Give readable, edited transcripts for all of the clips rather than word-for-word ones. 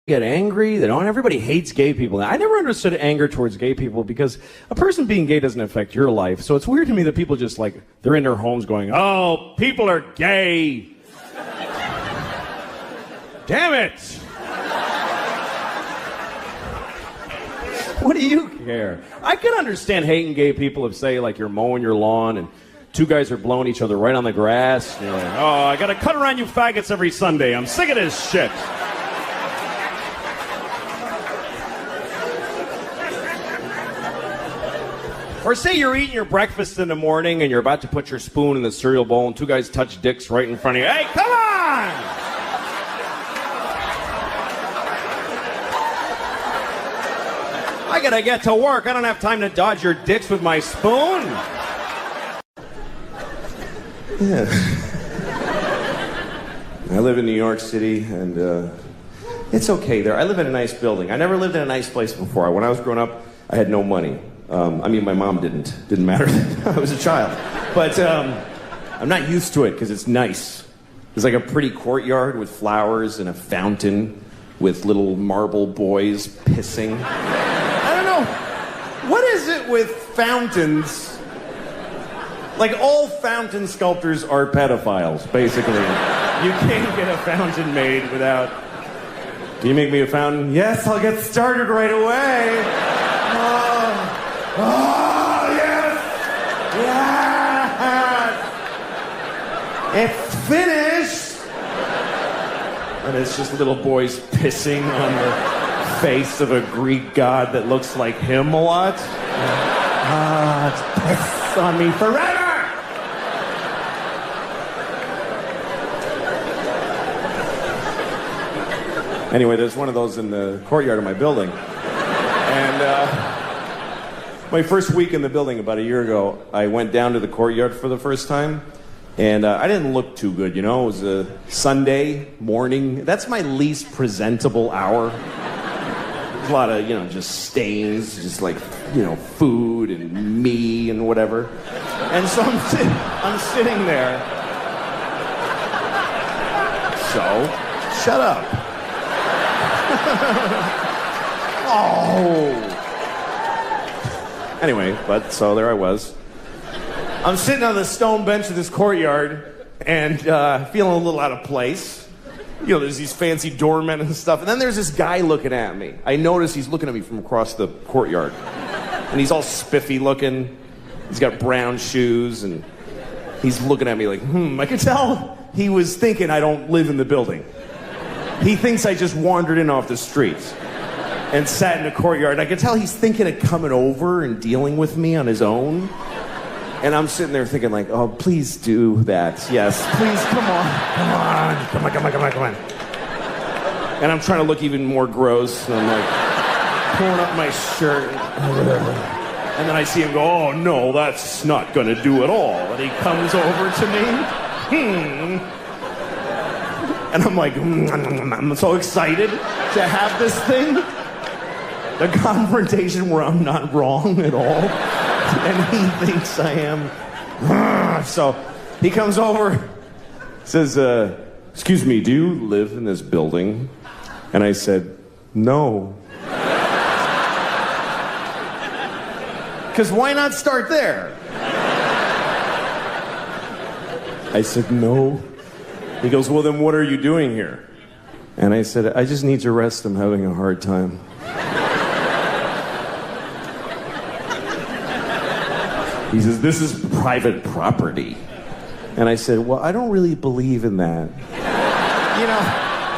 get angry. They don't. Everybody hates gay people. I never understood anger towards gay people because a person being gay doesn't affect your life. So it's weird to me that people just like, they're in their homes going, oh, people are gay. Damn it. What do you care? I can understand hating gay people if, say, like you're mowing your lawn and two guys are blowing each other right on the grass. And you're like, oh, I gotta cut around you faggots every Sunday. I'm sick of this shit. Or say you're eating your breakfast in the morning and you're about to put your spoon in the cereal bowl and two guys touch dicks right in front of you. Hey, come on! I gotta get to work. I don't have time to dodge your dicks with my spoon. Yeah. I live in New York City, and it's okay there. I live in a nice building. I never lived in a nice place before. When I was growing up, I had no money. I mean, my mom didn't. Didn't matter. I was a child. But I'm not used to it because it's nice. There's like a pretty courtyard with flowers and a fountain with little marble boys pissing. I don't know. What is it with fountains? Like, all fountain sculptors are pedophiles, basically. You can't get a fountain made without... Can you make me a fountain? Yes, I'll get started right away. Oh, yes! Yes! It's finished! And it's just little boys pissing on the face of a Greek god that looks like him a lot. It's piss on me forever! Anyway, there's one of those in the courtyard of my building. And my first week in the building about a year ago, I went down to the courtyard for the first time. And I didn't look too good, you know? It was a Sunday morning. That's my least presentable hour. There's a lot of, just stains, just like, food and me and whatever. And so I'm sitting there. So, shut up. Oh. Anyway, so there I was. I'm sitting on the stone bench of this courtyard and feeling a little out of place. There's these fancy doormen and stuff. And then there's this guy looking at me. I notice he's looking at me from across the courtyard. And he's all spiffy looking. He's got brown shoes and he's looking at me like, I could tell he was thinking I don't live in the building. He thinks I just wandered in off the street and sat in the courtyard. I could tell he's thinking of coming over and dealing with me on his own. And I'm sitting there thinking like, oh, please do that. Yes, please, come on. And I'm trying to look even more gross. And I'm like pulling up my shirt. And then I see him go, oh, no, that's not going to do at all. And he comes over to me. And I'm like, I'm so excited to have this thing. The confrontation where I'm not wrong at all. And he thinks I am. So he comes over, says, excuse me, do you live in this building? And I said, no. Because why not start there? I said, no. He goes, well, then what are you doing here? And I said, I just need to rest. I'm having a hard time. He says, this is private property. And I said, well, I don't really believe in that.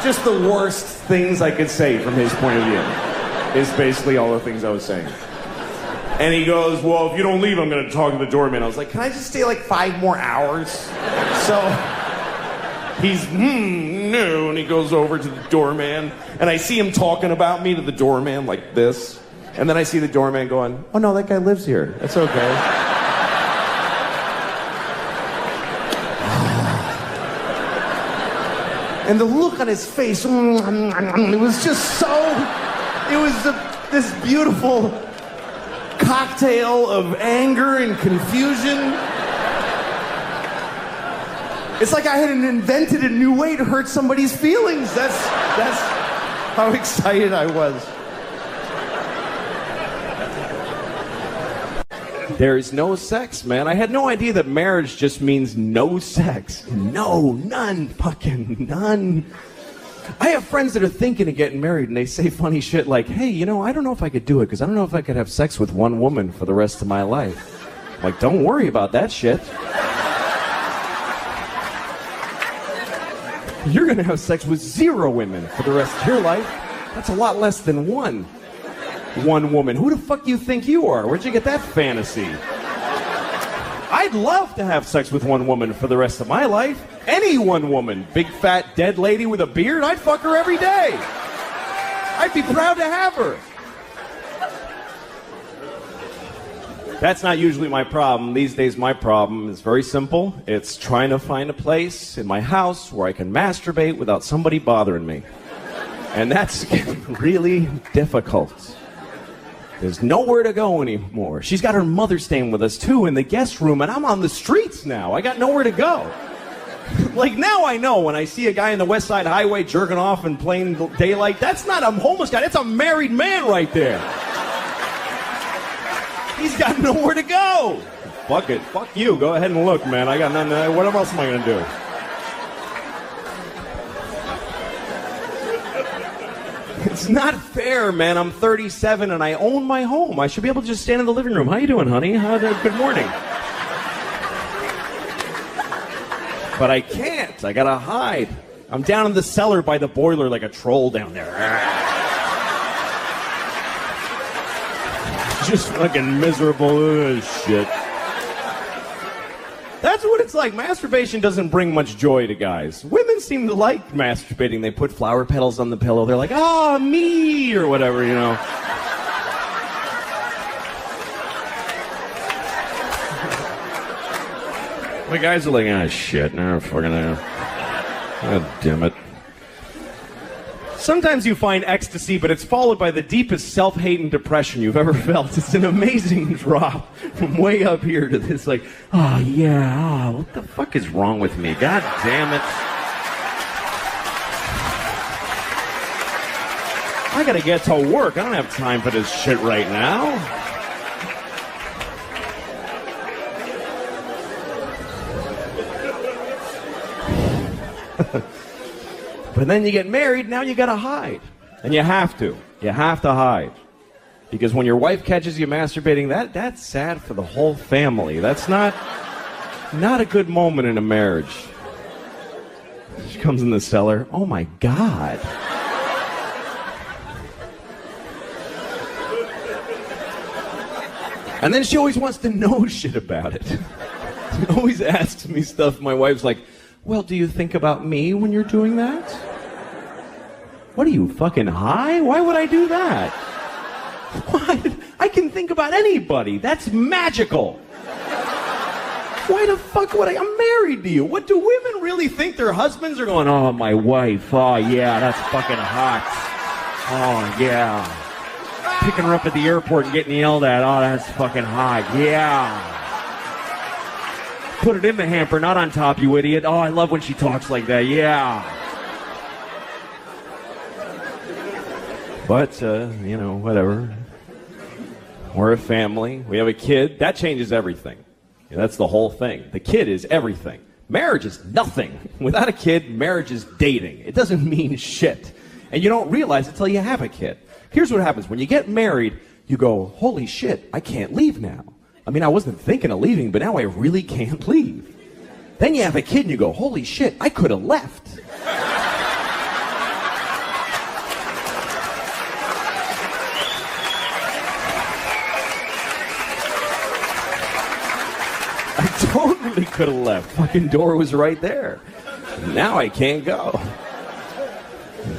Just the worst things I could say from his point of view is basically all the things I was saying. And he goes, well, if you don't leave, I'm going to talk to the doorman. I was like, can I just stay like 5 more hours? So he's, no, and he goes over to the doorman, and I see him talking about me to the doorman like this. And then I see the doorman going, oh, no, that guy lives here. That's okay. And the look on his face, it was just so, it was this beautiful cocktail of anger and confusion. It's like I had invented a new way to hurt somebody's feelings. That's how excited I was. There's no sex, man. I had no idea that marriage just means no sex. No, none, fucking none. I have friends that are thinking of getting married, and they say funny shit like, hey, you know, I don't know if I could do it, because I don't know if I could have sex with one woman for the rest of my life. I'm like, don't worry about that shit. You're gonna have sex with 0 women for the rest of your life. That's a lot less than one woman. Who the fuck you think you are? Where'd you get that fantasy? I'd love to have sex with one woman for the rest of my life. Any one woman. Big, fat, dead lady with a beard, I'd fuck her every day. I'd be proud to have her. That's not usually my problem. These days, my problem is very simple. It's trying to find a place in my house where I can masturbate without somebody bothering me. And that's really difficult. There's nowhere to go anymore. She's got her mother staying with us, too, in the guest room, and I'm on the streets now. I got nowhere to go. Like, now I know when I see a guy in the West Side Highway jerking off in plain daylight, that's not a homeless guy, that's a married man right there. He's got nowhere to go. Fuck it. Fuck you. Go ahead and look, man. I got nothing. What else am I going to do? It's not fair, man. I'm 37 and I own my home. I should be able to just stand in the living room. How you doing, honey? Good morning. But I can't. I gotta hide. I'm down in the cellar by the boiler like a troll down there. Just fucking miserable shit. That's what it's like. Masturbation doesn't bring much joy to guys. Women seem to like masturbating. They put flower petals on the pillow. They're like, oh, me, or whatever, you know. The guys are like, ah, shit, no, fucking God damn it. Sometimes you find ecstasy, but it's followed by the deepest self-hate and depression you've ever felt. It's an amazing drop from way up here to this, like, oh, yeah, oh, what the fuck is wrong with me? God damn it. I gotta get to work. I don't have time for this shit right now. But then you get married, now you gotta hide. And you have to. You have to hide. Because when your wife catches you masturbating, that's sad for the whole family. That's not a good moment in a marriage. She comes in the cellar. Oh my God. And then she always wants to know shit about it. She always asks me stuff. My wife's like, well, do you think about me when you're doing that? What are you, fucking high? Why would I do that? What? I can think about anybody. That's magical. Why the fuck would I? I'm married to you. What do women really think their husbands are going, oh, my wife. Oh, yeah, that's fucking hot. Oh, yeah. Picking her up at the airport and getting yelled at. Oh, that's fucking hot. Yeah. Put it in the hamper, not on top, you idiot. Oh, I love when she talks like that. Yeah. But, you know, whatever. We're a family. We have a kid. That changes everything. Yeah, that's the whole thing. The kid is everything. Marriage is nothing. Without a kid, marriage is dating. It doesn't mean shit. And you don't realize it until you have a kid. Here's what happens. When you get married, you go, holy shit, I can't leave now. I mean, I wasn't thinking of leaving, but now I really can't leave. Then you have a kid and you go, holy shit, I could have left. I totally could have left. Fucking door was right there. Now I can't go.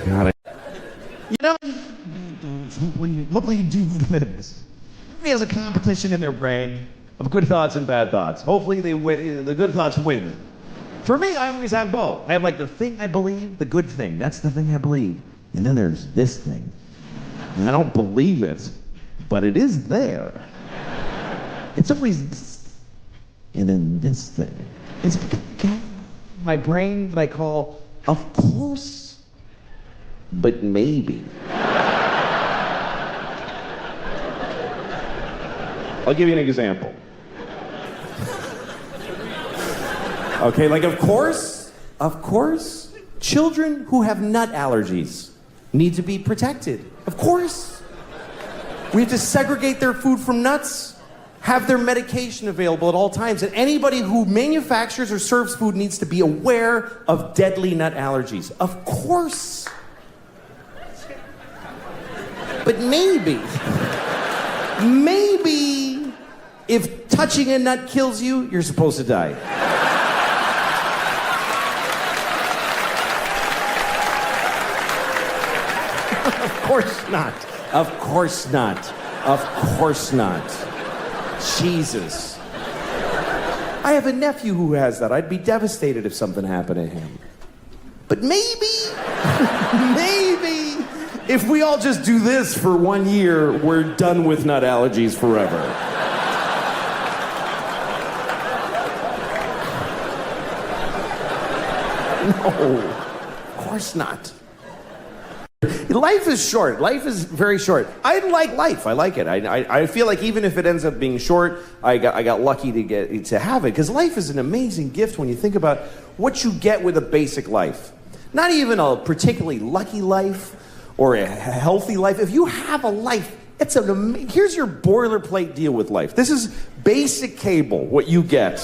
God, you know, what will you do with this? There's a competition in their brain of good thoughts and bad thoughts. Hopefully they win, the good thoughts win. For me, I always have both. I have like the thing I believe, the good thing. That's the thing I believe. And then there's this thing. And I don't believe it, but it is there. It's always this. And then this thing. It's my brain that I call, of course, but maybe. I'll give you an example. Okay, like of course, children who have nut allergies need to be protected. Of course. We have to segregate their food from nuts, have their medication available at all times, and anybody who manufactures or serves food needs to be aware of deadly nut allergies. Of course. But maybe, if touching a nut kills you, you're supposed to die. Of course not. Of course not. Of course not. Jesus. I have a nephew who has that. I'd be devastated if something happened to him. But maybe, if we all just do this for 1 year, we're done with nut allergies forever. No, of course not. Life is short. Life is very short. I like life. I like it. I feel like even if it ends up being short, I got lucky to have it, because life is an amazing gift when you think about what you get with a basic life. Not even a particularly lucky life or a healthy life. If you have a life, here's your boilerplate deal with life. This is basic cable, what you get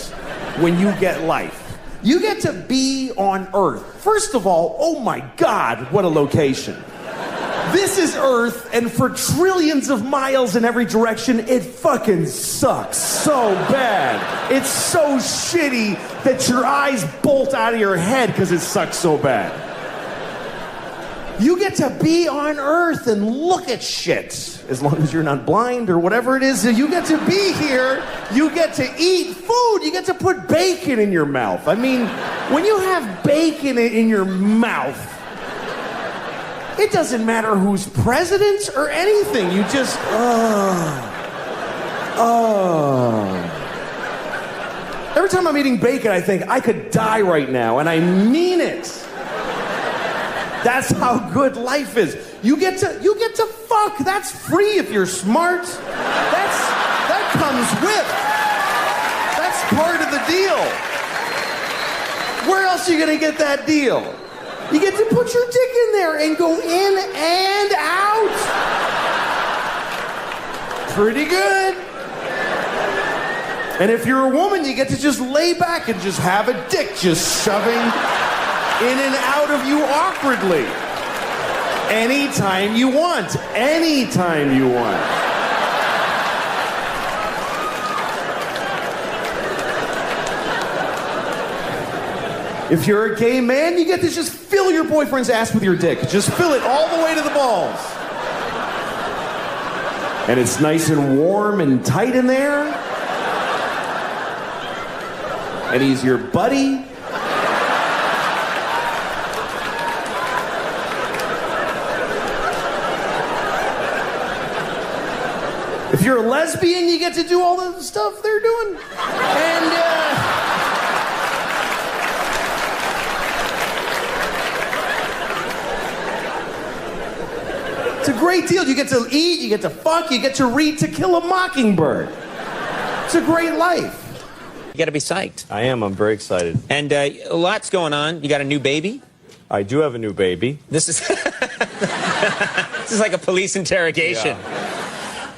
when you get life. You get to be on Earth. First of all, oh my God, what a location. This is Earth, and for trillions of miles in every direction, it fucking sucks so bad. It's so shitty that your eyes bolt out of your head because it sucks so bad. You get to be on Earth and look at shit. As long as you're not blind or whatever it is, you get to be here. You get to eat food. You get to put bacon in your mouth. I mean, when you have bacon in your mouth, it doesn't matter who's president or anything. You just, Every time I'm eating bacon, I think I could die right now, and I mean it. That's how good life is. You get to fuck. That's free if you're smart. That comes with. That's part of the deal. Where else are you gonna get that deal? You get to put your dick in there and go in and out. Pretty good. And if you're a woman, you get to just lay back and just have a dick just shoving in and out of you awkwardly. Anytime you want. Anytime you want. If you're a gay man, you get to just fill your boyfriend's ass with your dick. Just fill it all the way to the balls. And it's nice and warm and tight in there. And he's your buddy. If you're a lesbian, you get to do all the stuff they're doing. And, it's a great deal. You get to eat, you get to fuck, you get to read To Kill a Mockingbird. It's a great life. You gotta be psyched. I am. I'm very excited. And a lot's going on. You got a new baby? I do have a new baby. This is... this is like a police interrogation. Yeah.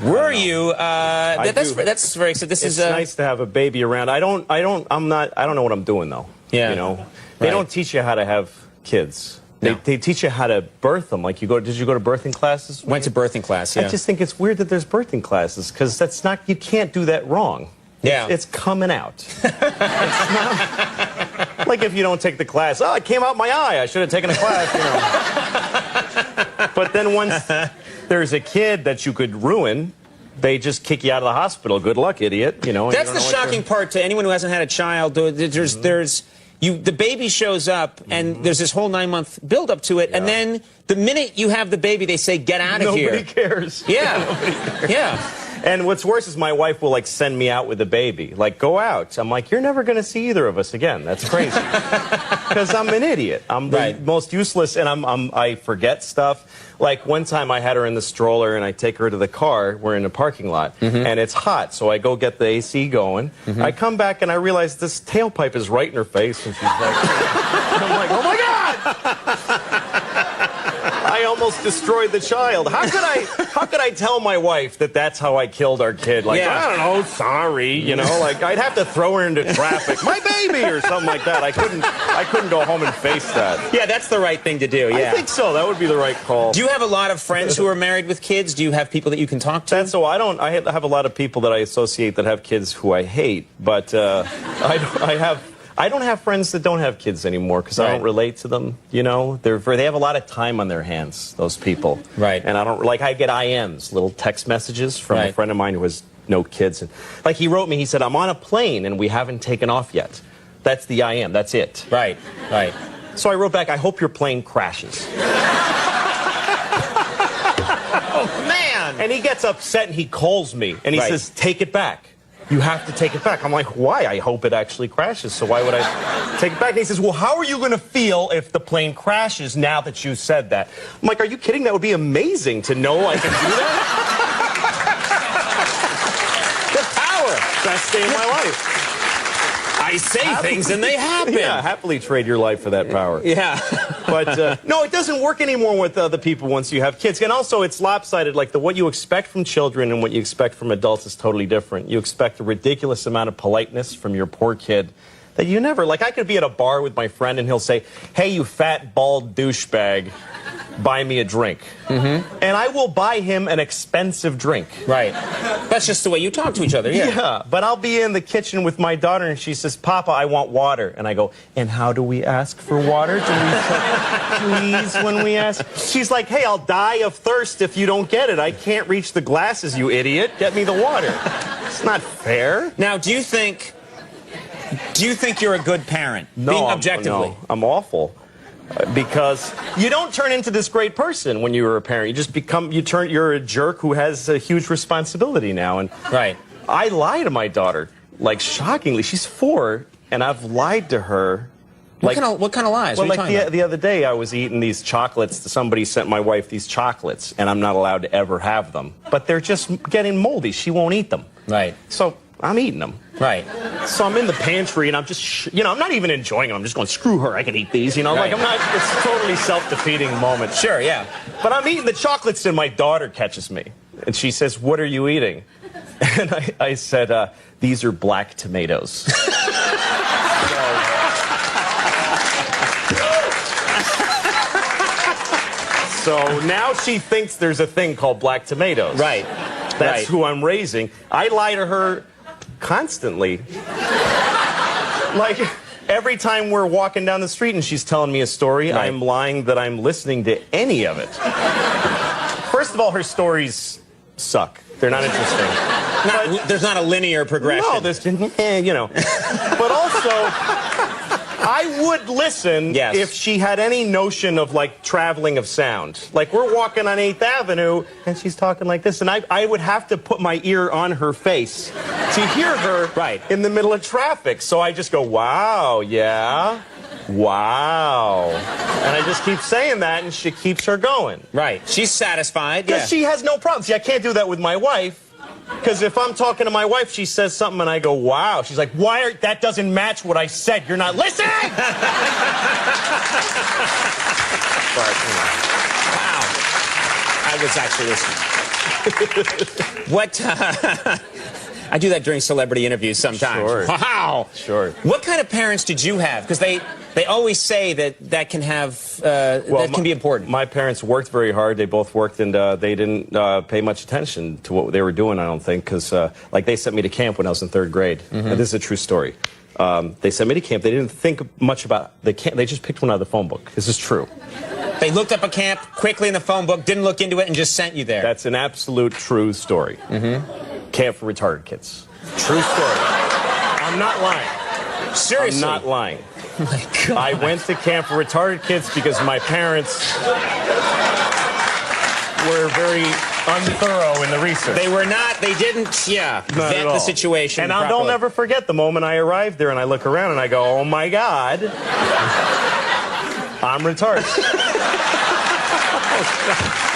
Were you? That's very. So this it's is. Nice to have a baby around. I don't know what I'm doing though. Yeah. You know, they don't teach you how to have kids. No. They teach you how to birth them. Like did you go to birthing classes? Went to birthing class. Yeah. I just think it's weird that there's birthing classes because that's not. You can't do that wrong. Yeah. It's coming out. It's not like if you don't take the class. Oh, it came out my eye. I should have taken a class. You know. But then once there's a kid that you could ruin, they just kick you out of the hospital. Good luck, idiot. You know. That's the shocking part to anyone who hasn't had a child. There's the baby shows up and there's this whole 9-month build up to it, and then the minute you have the baby, they say get out of here. Nobody cares. Yeah. Nobody cares. Yeah. And what's worse is my wife will like send me out with the baby. Like, go out. I'm like, you're never going to see either of us again. That's crazy. Because I'm an idiot. I'm the most useless, and I forget stuff. Like one time I had her in the stroller and I take her to the car. We're in a parking lot and it's hot. So I go get the AC going. I come back and I realize this tailpipe is right in her face. And she's like, I'm like, oh my God! I almost destroyed the child. How could I tell my wife that that's how I killed our kid? Like, I don't know, sorry, you know, like I'd have to throw her into traffic, my baby, or something like that. I couldn't go home and face that. Yeah, that's the right thing to do. Yeah, I think so. That would be the right call. Do you have a lot of friends who are married with kids? Do you have people that you can talk to? That's so. I have a lot of people that I associate that have kids who I hate, but I don't have friends that don't have kids anymore because I don't relate to them. You know, they have a lot of time on their hands. Those people, right? And I don't like. I get IMs, little text messages from a friend of mine who has no kids, and like he wrote me. He said, "I'm on a plane and we haven't taken off yet." That's the IM. That's it. Right. Right. So I wrote back, "I hope your plane crashes." Oh man! And he gets upset and he calls me and he says, "Take it back. You have to take it back." I'm like, why? I hope it actually crashes, so why would I take it back? And he says, well, how are you going to feel if the plane crashes now that you said that? I'm like, are you kidding? That would be amazing to know I can do that. The power. Best day of my life. I say things and they happen. Yeah, happily trade your life for that power. Yeah. But no, it doesn't work anymore with other people once you have kids. And also, it's lopsided. Like, what you expect from children and what you expect from adults is totally different. You expect a ridiculous amount of politeness from your poor kid that you never... Like, I could be at a bar with my friend and he'll say, hey, you fat, bald douchebag, buy me a drink. And I will buy him an expensive drink. Right. That's just the way you talk to each other, Yeah, but I'll be in the kitchen with my daughter and she says, Papa, I want water. And I go, and how do we ask for water? Do we say please when we ask? She's like, hey, I'll die of thirst if you don't get it. I can't reach the glasses, you idiot. Get me the water. It's not fair. Now, do you think you're a good parent? No, being objectively. No, I'm awful. Because you don't turn into this great person when you're a parent. You just become, you're a jerk who has a huge responsibility now. And I lie to my daughter, like, shockingly. She's 4, and I've lied to her. What kind of lies? Well, what like the other day, I was eating these chocolates. Somebody sent my wife these chocolates, and I'm not allowed to ever have them. But they're just getting moldy. She won't eat them. Right. So I'm eating them. Right. So I'm in the pantry, and I'm just, I'm not even enjoying them. I'm just going, screw her, I can eat these, Like, I'm not, it's a totally self-defeating moment. Sure, yeah. But I'm eating the chocolates, and my daughter catches me. And she says, what are you eating? And I said, these are black tomatoes. So now she thinks there's a thing called black tomatoes. Right. That's who I'm raising. I lie to her constantly. Like, every time we're walking down the street and she's telling me a story, I'm lying that I'm listening to any of it. First of all, her stories suck. They're not interesting. There's not a linear progression. No, there's, But also... I would listen if she had any notion of, like, traveling of sound. Like, we're walking on 8th Avenue, and she's talking like this, and I would have to put my ear on her face to hear her in the middle of traffic. So I just go, wow, yeah, wow. And I just keep saying that, and she keeps her going. Right. She's satisfied. Because she has no problem. See, I can't do that with my wife. Because if I'm talking to my wife, she says something and I go, wow. She's like, that doesn't match what I said. You're not listening! But, wow. I was actually listening. I do that during celebrity interviews sometimes. Sure. Wow. Sure. What kind of parents did you have? Because they always say that can have, that can be important. My parents worked very hard. They both worked, and they didn't pay much attention to what they were doing, I don't think, because, like, they sent me to camp when I was in 3rd grade. And this is a true story. They sent me to camp. They didn't think much about the camp. They just picked one out of the phone book. This is true. They looked up a camp quickly in the phone book, didn't look into it, and just sent you there. That's an absolute true story. Camp for retarded kids. True story. I'm not lying. Seriously? I'm not lying. Oh my God. I went to camp for retarded kids because my parents were very unthorough in the research. They were not. They didn't. Not vet at the all. situation. And properly. I'll never forget the moment I arrived there and I look around and I go, oh my God, I'm retarded.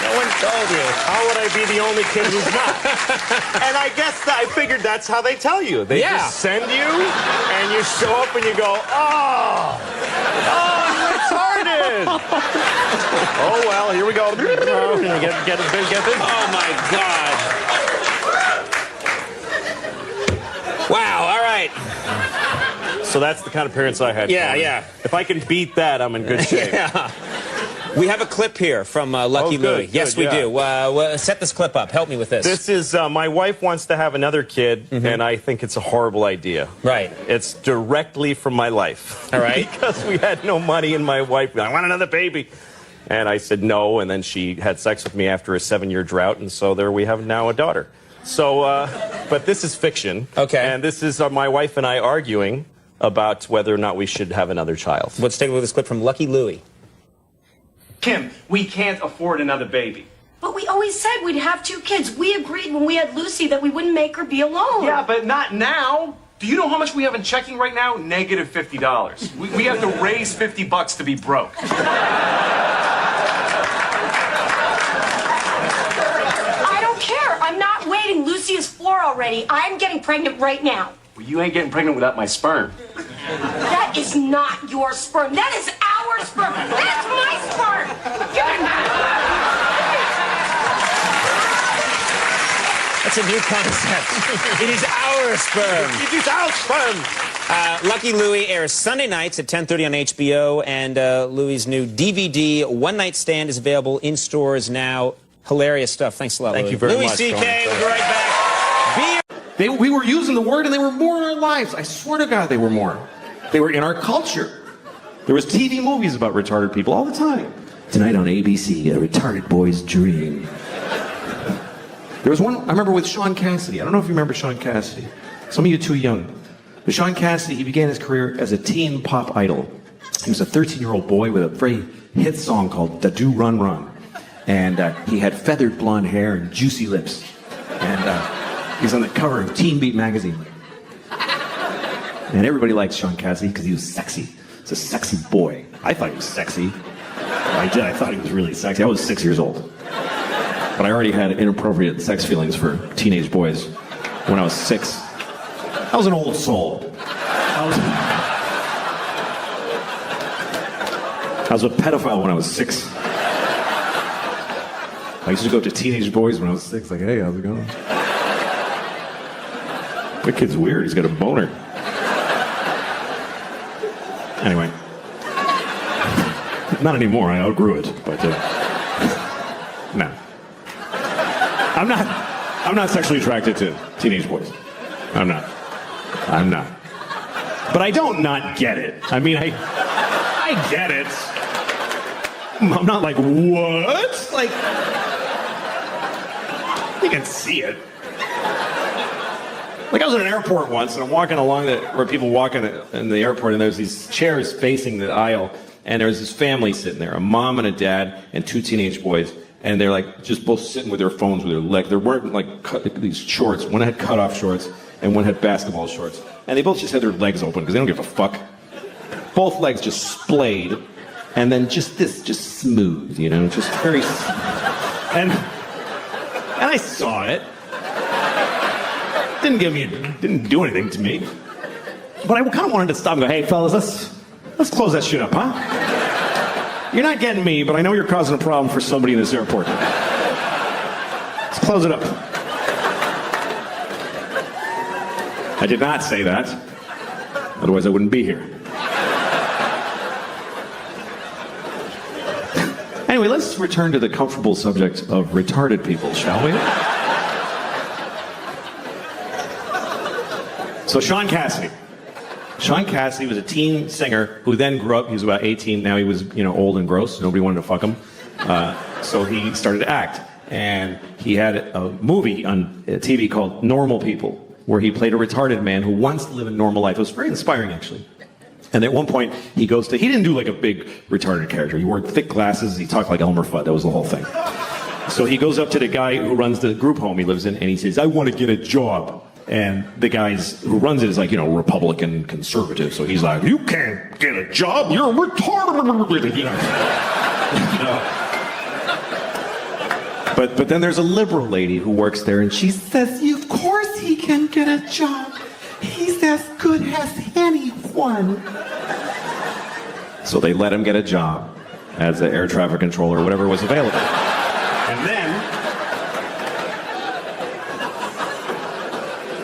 No one told you. How would I be the only kid who's not? And I guess I figured that's how they tell you. They just send you, and you show up and you go, oh, I'm retarded. Oh, well, here we go. Get this. Oh, my God. Wow, all right. So that's the kind of parents I had. Yeah. If I can beat that, I'm in good shape. Yeah. We have a clip here from Lucky Louie. Yes, we do. Set this clip up. Help me with this. This is, my wife wants to have another kid, and I think it's a horrible idea. Right. It's directly from my life. All right. Because we had no money, and my wife, I want another baby. And I said no, and then she had sex with me after a 7-year drought, and so there we have now a daughter. So, but this is fiction. Okay. And this is my wife and I arguing about whether or not we should have another child. Let's take a look at this clip from Lucky Louie. Kim, we can't afford another baby. But we always said we'd have 2 kids. We agreed when we had Lucy that we wouldn't make her be alone. Yeah, but not now. Do you know how much we have in checking right now? Negative $50. We have to raise $50 to be broke. I don't care. I'm not waiting. Lucy is 4 already. I'm getting pregnant right now. Well, you ain't getting pregnant without my sperm. That is not your sperm. That is our sperm. That's my sperm. Give it back. That's a new concept. It is our sperm. It is our sperm. Lucky Louie airs Sunday nights at 10:30 on HBO, and Louie's new DVD, One Night Stand, is available in stores now. Hilarious stuff. Thanks a lot, Thank Louie. you very Louis much, C.K. Tony. We'll be right back. We were using the word and they were more in our lives. I swear to God, they were more. They were in our culture. There was TV movies about retarded people all the time. Tonight on ABC, A Retarded Boy's Dream. There was one, I remember with Sean Cassidy. I don't know if you remember Sean Cassidy. Some of you are too young. But Sean Cassidy, he began his career as a teen pop idol. He was a 13-year-old boy with a very hit song called Da Do Run Run. And he had feathered blonde hair and juicy lips. And he was on the cover of Teen Beat magazine. And everybody liked Sean Cassidy because he was sexy. He's a sexy boy. I thought he was sexy. I thought he was really sexy. I was 6 years old. But I already had inappropriate sex feelings for teenage boys when I was 6. I was an old soul. I was a pedophile when I was 6. I used to go up to teenage boys when I was 6, like, hey, how's it going? That kid's weird. He's got a boner. Anyway. Not anymore. I outgrew it. But, no. I'm not sexually attracted to teenage boys. I'm not. But I don't not get it. I mean, I get it. I'm not like, what? Like, you can see it. Like, I was at an airport once, and I'm walking along where people walk in the airport, and there's these chairs facing the aisle, and there's this family sitting there, a mom and a dad and 2 teenage boys, and they're like just both sitting with their phones with their legs. They're wearing like these shorts. One had cutoff shorts, and one had basketball shorts, and they both just had their legs open because they don't give a fuck. Both legs just splayed, and then just smooth, you know, just very. And I saw it. Didn't do anything to me. But I kind of wanted to stop and go, hey, fellas, let's close that shit up, huh? You're not getting me, but I know you're causing a problem for somebody in this airport. Let's close it up. I did not say that. Otherwise, I wouldn't be here. Anyway, let's return to the comfortable subject of retarded people, shall we? So Sean Cassidy. Sean Cassidy was a teen singer who then grew up. He was about 18. Now he was, old and gross. Nobody wanted to fuck him. So he started to act. And he had a movie on TV called Normal People, where he played a retarded man who wants to live a normal life. It was very inspiring, actually. And at one point, he didn't do like a big retarded character. He wore thick glasses. He talked like Elmer Fudd. That was the whole thing. So he goes up to the guy who runs the group home he lives in, and he says, I want to get a job. And the guys who runs it is like, Republican conservative. So he's like, you can't get a job. You're retarded. But then there's a liberal lady who works there, and she says, of course he can get a job. He's as good as anyone. So they let him get a job as an air traffic controller or whatever was available. And then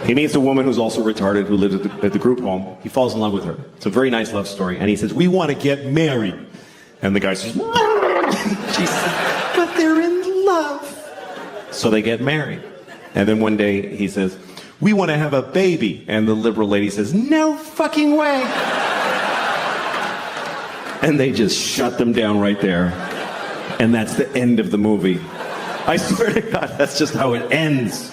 he meets a woman who's also retarded who lives at the group home. He falls in love with her. It's a very nice love story. And he says, we want to get married. And the guy says, she says, but they're in love. So they get married. And then one day he says, we want to have a baby. And the liberal lady says, no fucking way. And they just shut them down right there. And that's the end of the movie. I swear to God, that's just how it ends.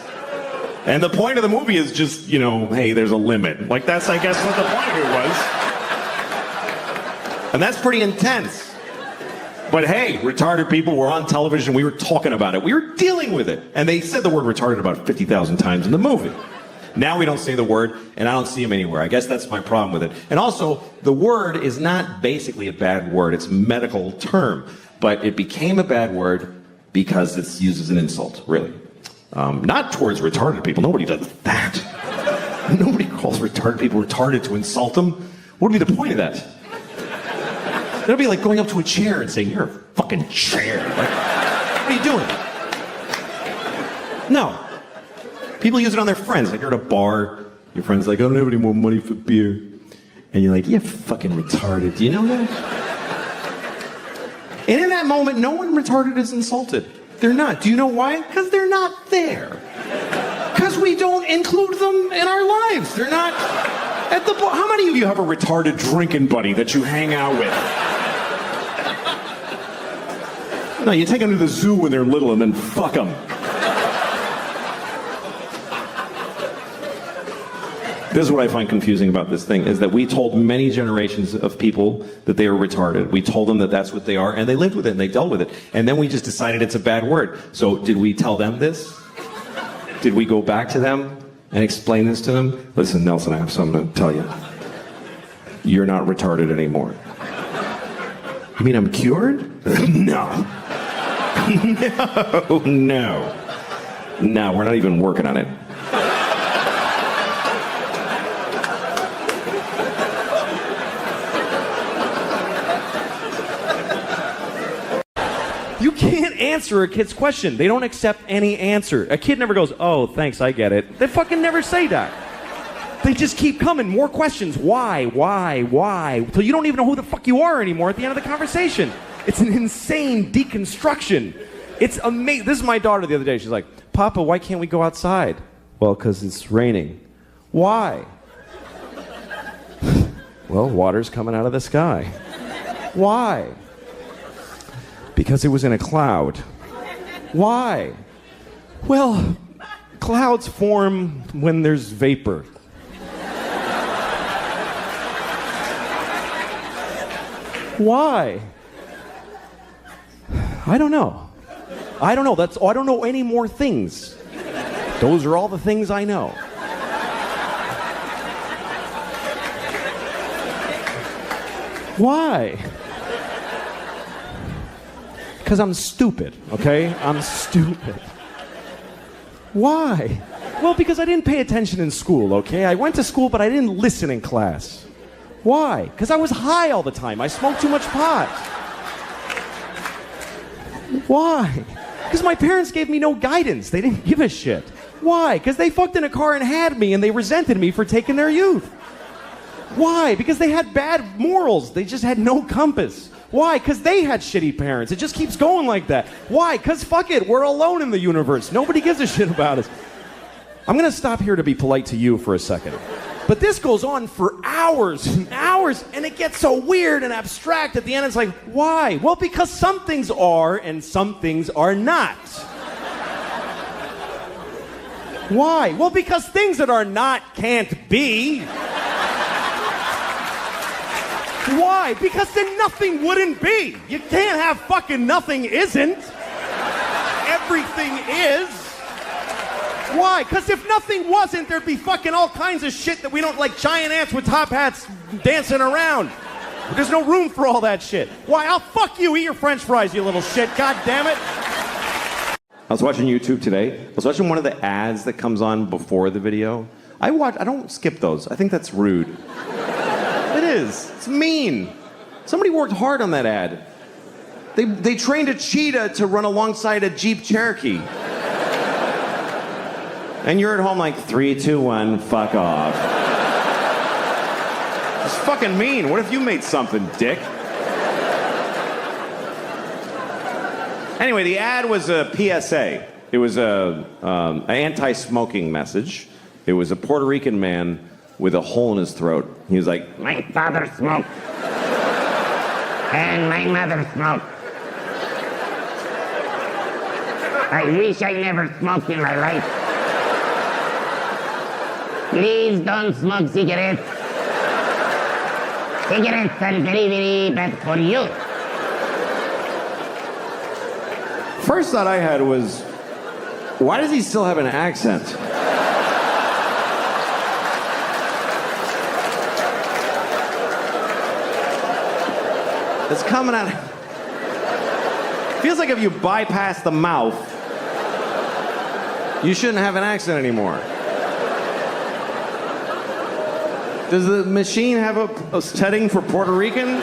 And the point of the movie is just, hey, there's a limit. Like, that's, I guess, what the point of it was. And that's pretty intense. But hey, retarded people were on television. We were talking about it. We were dealing with it. And they said the word retarded about 50,000 times in the movie. Now we don't say the word, and I don't see them anywhere. I guess that's my problem with it. And also, the word is not basically a bad word. It's a medical term. But it became a bad word because it's used as an insult, really. Not towards retarded people. Nobody does that. Nobody calls retarded people retarded to insult them. What would be the point of that? That'd be like going up to a chair and saying, you're a fucking chair. Like, what are you doing? No. People use it on their friends. Like, you're at a bar, your friend's like, I don't have any more money for beer. And you're like, you're fucking retarded. Do you know that? And in that moment, no one retarded is insulted. They're not. Do you know why? Because they're not there. Because we don't include them in our lives. They're not at the bar. How many of you have a retarded drinking buddy that you hang out with? No, you take them to the zoo when they're little and then fuck them. This is what I find confusing about this thing, is that we told many generations of people that they were retarded. We told them that that's what they are, and they lived with it, and they dealt with it. And then we just decided it's a bad word. So did we tell them this? Did we go back to them and explain this to them? Listen, Nelson, I have something to tell you. You're not retarded anymore. You mean I'm cured? No. No, we're not even working on it. You can't answer a kid's question. They don't accept any answer. A kid never goes, oh, thanks, I get it. They fucking never say that. They just keep coming. More questions. Why? Till you don't even know who the fuck you are anymore at the end of the conversation. It's an insane deconstruction. It's amazing. This is my daughter the other day. She's like, Papa, why can't we go outside? Well, because it's raining. Why? Well, water's coming out of the sky. Why? Because it was in a cloud. Why? Well, clouds form when there's vapor. Why? I don't know. I don't know any more things. Those are all the things I know. Why? Because I'm stupid, okay? I'm stupid. Why? Well, because I didn't pay attention in school, okay? I went to school, but I didn't listen in class. Why? Because I was high all the time. I smoked too much pot. Why? Because my parents gave me no guidance. They didn't give a shit. Why? Because they fucked in a car and had me, and they resented me for taking their youth. Why? Because they had bad morals. They just had no compass. Why? Because they had shitty parents. It just keeps going like that. Why? Because fuck it, we're alone in the universe. Nobody gives a shit about us. I'm going to stop here to be polite to you for a second. But this goes on for hours and hours, and it gets so weird and abstract at the end. It's like, why? Well, because some things are and some things are not. Why? Well, because things that are not can't be. Why? Because then nothing wouldn't be. You can't have fucking nothing isn't. everything is. Why? Because if nothing wasn't, there'd be fucking all kinds of shit that we don't like, giant ants with top hats dancing around. There's no room for all that shit. Why? I'll fuck you. Eat your french fries, you little shit. God damn it. I was watching YouTube today. I was watching one of the ads that comes on before the video. I don't skip those. I think that's rude. It is. It's mean. Somebody worked hard on that ad. They trained a cheetah to run alongside a Jeep Cherokee. And you're at home like, 3, 2, 1, fuck off. It's fucking mean. What if you made something, dick? Anyway, the ad was a PSA. It was an anti-smoking message. It was a Puerto Rican man with a hole in his throat. He was like, my father smoked. And my mother smoked. I wish I never smoked in my life. Please don't smoke cigarettes. Cigarettes are very, very bad for you. first thought I had was, why does he still have an accent? It's coming out. Feels like if you bypass the mouth, you shouldn't have an accent anymore. Does the machine have a setting for Puerto Rican?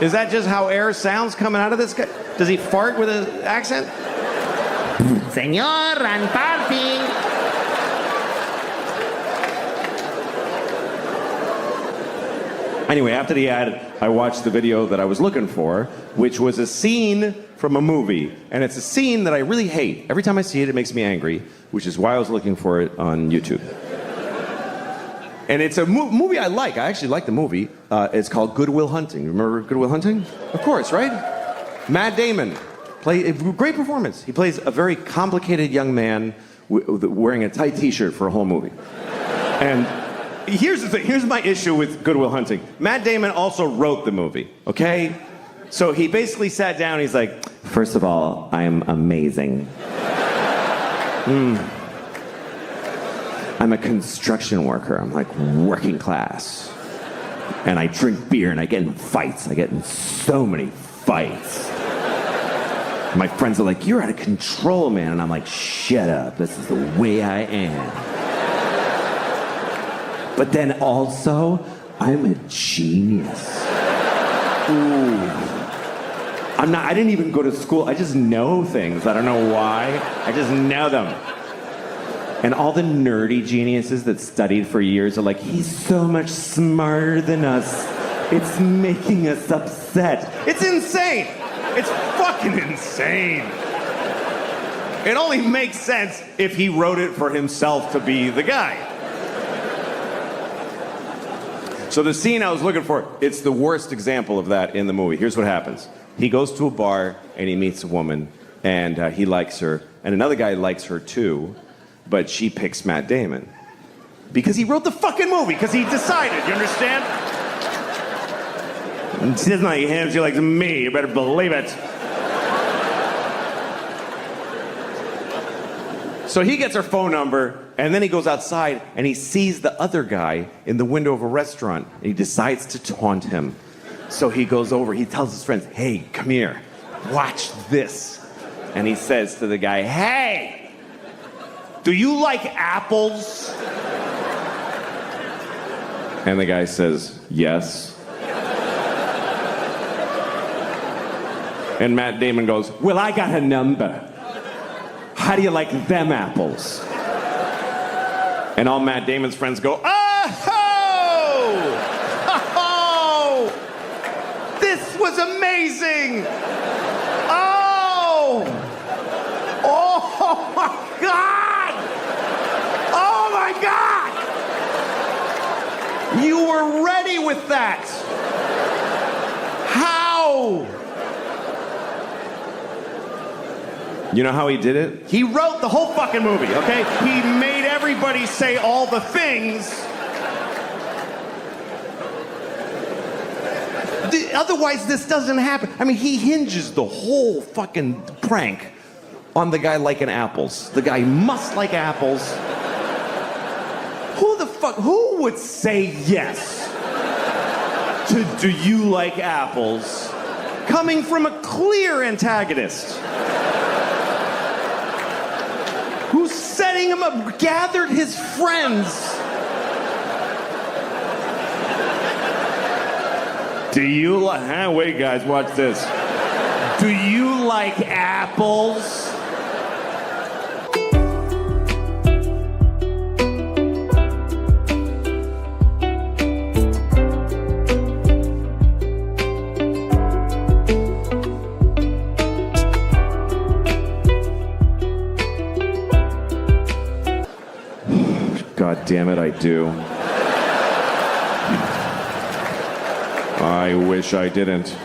Is that just how air sounds coming out of this guy? Does he fart with an accent? Señor, I'm farting. Anyway, after the ad, I watched the video that I was looking for, which was a scene from a movie. And it's a scene that I really hate. Every time I see it, it makes me angry, which is why I was looking for it on YouTube. And it's a movie I like. I actually like the movie. It's called Good Will Hunting. Remember Good Will Hunting? Of course, right? Matt Damon. Great performance. He plays a very complicated young man wearing a tight t-shirt for a whole movie. And here's the thing. Here's my issue with Good Will Hunting. Matt Damon also wrote the movie, okay? So he basically sat down and he's like, first of all, I am amazing. I'm a construction worker. I'm like working class. And I drink beer and I get in fights. I get in so many fights. My friends are like, you're out of control, man. And I'm like, shut up. This is the way I am. But then also, I'm a genius. Ooh. I didn't even go to school. I just know things. I don't know why. I just know them. And all the nerdy geniuses that studied for years are like, he's so much smarter than us. It's making us upset. It's insane. It's fucking insane. It only makes sense if he wrote it for himself to be the guy. So the scene I was looking for, it's the worst example of that in the movie. Here's what happens. He goes to a bar and he meets a woman and he likes her. And another guy likes her too. But she picks Matt Damon. Because he wrote the fucking movie, because he decided, you understand? And she doesn't like him, she likes me, you better believe it. So he gets her phone number, and then he goes outside, and he sees the other guy in the window of a restaurant, and he decides to taunt him. So he goes over, he tells his friends, hey, come here, watch this. And he says to the guy, hey! Do you like apples? And the guy says, yes. And Matt Damon goes, well, I got a number. How do you like them apples? And all Matt Damon's friends go, oh! Oh! This was amazing! Oh! Oh my God! Oh my God! You were ready with that. How? You know how he did it? He wrote the whole fucking movie, okay? He made everybody say all the things. Otherwise, this doesn't happen. I mean, he hinges the whole fucking prank on the guy liking apples. The guy must like apples. Who would say yes to do you like apples coming from a clear antagonist? Who's setting him up, gathered his friends. Do you like, wait guys, watch this. Do you like apples? God damn it, I do. I wish I didn't.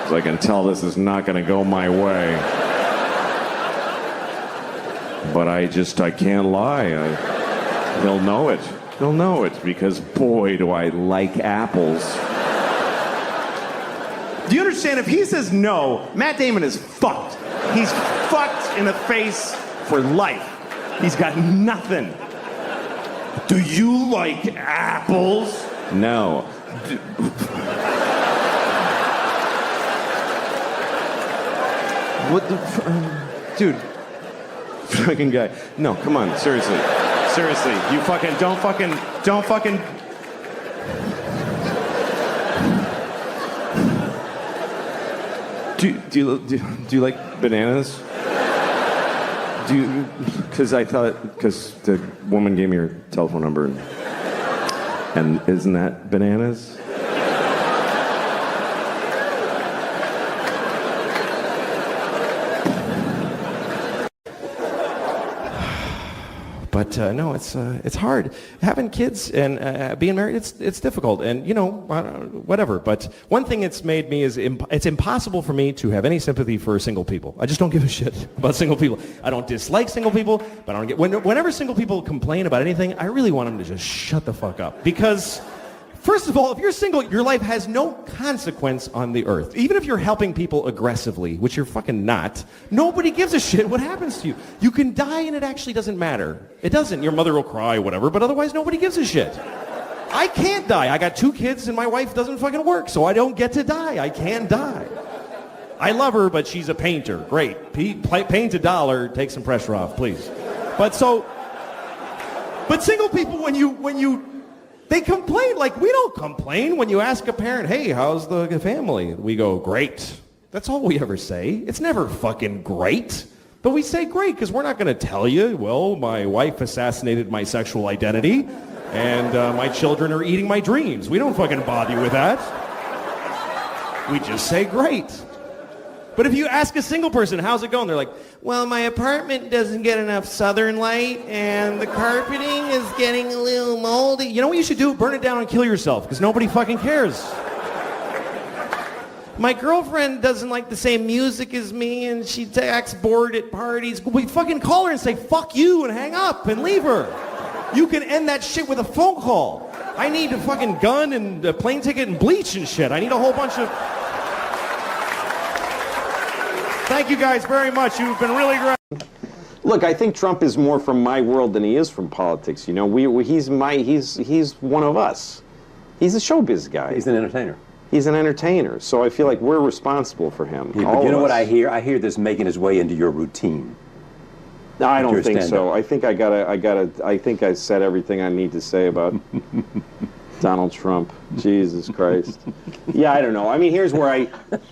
'Cause I can tell this is not gonna go my way. But I can't lie. He'll know it. He'll know it because boy, do I like apples. Do you understand? If he says no, Matt Damon is fucked. He's fucked in the face for life. He's got nothing. Do you like apples? No. What the dude, fucking guy. No, come on, seriously. Seriously, you fucking don't fucking Do you like bananas? Because the woman gave me her telephone number, and isn't that bananas? But no, it's hard. Having kids and being married, it's difficult. And, you know, whatever. But one thing it's made me is it's impossible for me to have any sympathy for single people. I just don't give a shit about single people. I don't dislike single people, but I don't get... Whenever single people complain about anything, I really want them to just shut the fuck up. Because... First of all, if you're single, your life has no consequence on the earth. Even if you're helping people aggressively, which you're fucking not, nobody gives a shit what happens to you. You can die and it actually doesn't matter. It doesn't. Your mother will cry, whatever, but otherwise nobody gives a shit. I can't die. I got 2 kids and my wife doesn't fucking work, so I don't get to die. I can't die. I love her, but she's a painter. Great. Paint $1, take some pressure off, please. But single people, when you they complain like we don't complain. When you ask a parent, hey, how's the family? We go, great. That's all we ever say. It's never fucking great. But we say great because we're not going to tell you, well, my wife assassinated my sexual identity and my children are eating my dreams. We don't fucking bother you with that. We just say great. But if you ask a single person, how's it going? They're like, well, my apartment doesn't get enough southern light, and the carpeting is getting a little moldy. You know what you should do? Burn it down and kill yourself, because nobody fucking cares. My girlfriend doesn't like the same music as me, and she acts bored at parties. We fucking call her and say, fuck you, and hang up, and leave her. You can end that shit with a phone call. I need a fucking gun and a plane ticket and bleach and shit. I need a whole bunch of... Thank you guys very much. You've been really great. Look, I think Trump is more from my world than he is from politics. You know, he's one of us. He's a showbiz guy. He's an entertainer. He's an entertainer. So I feel like we're responsible for him. Yeah, but you know what I hear? I hear this making his way into your routine. No, I don't think so. I think I think I said everything I need to say about Donald Trump. Jesus Christ. Yeah, I don't know. I mean, here's where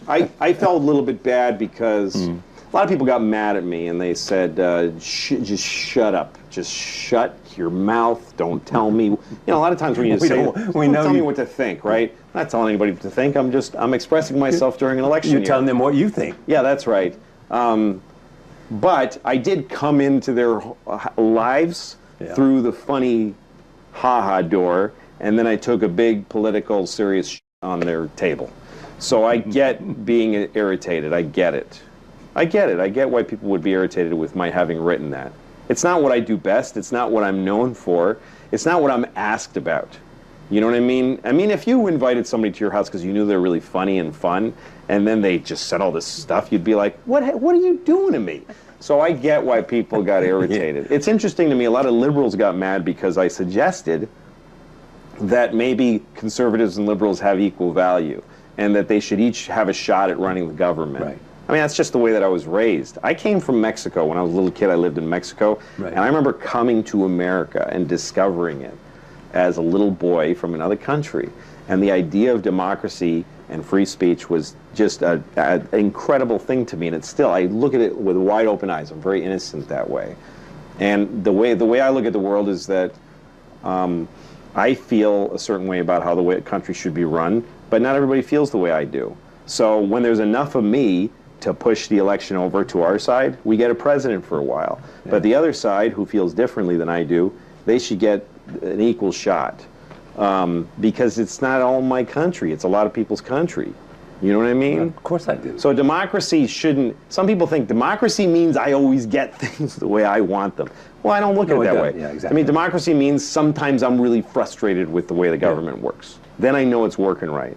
I felt a little bit bad because a lot of people got mad at me and they said, just shut up. Just shut your mouth. Don't tell me. You know, a lot of times when you say, don't tell me what to think, right? I'm not telling anybody what to think. I'm expressing myself during an election You're telling them what you think. Yeah, that's right. But I did come into their lives through the funny ha-ha door, and then I took a big political serious on their table. So I get being irritated. I get it. I get it. I get why people would be irritated with my having written that. It's not what I do best. It's not what I'm known for. It's not what I'm asked about. You know what I mean? I mean, if you invited somebody to your house because you knew they were really funny and fun, and then they just said all this stuff, you'd be like, what are you doing to me? So I get why people got irritated. It's interesting to me, a lot of liberals got mad because I suggested that maybe conservatives and liberals have equal value, and that they should each have a shot at running the government. Right. I mean, that's just the way that I was raised. I came from Mexico. When I was a little kid, I lived in Mexico, Right. and I remember coming to America and discovering it as a little boy from another country. And the idea of democracy and free speech was just an incredible thing to me, and it's still, I look at it with wide open eyes. I'm very innocent that way. And the way I look at the world is that I feel a certain way about how the way a country should be run, but not everybody feels the way I do. So when there's enough of me to push the election over to our side, we get a president for a while. Yeah. But the other side, who feels differently than I do, they should get an equal shot. Because it's not all my country, it's a lot of people's country. You know what I mean? Yeah, of course I do. So democracy shouldn't, some people think democracy means I always get things the way I want them. Well, I don't look at it that way. Yeah, exactly. I mean, democracy means sometimes I'm really frustrated with the way the government works. Then I know it's working right.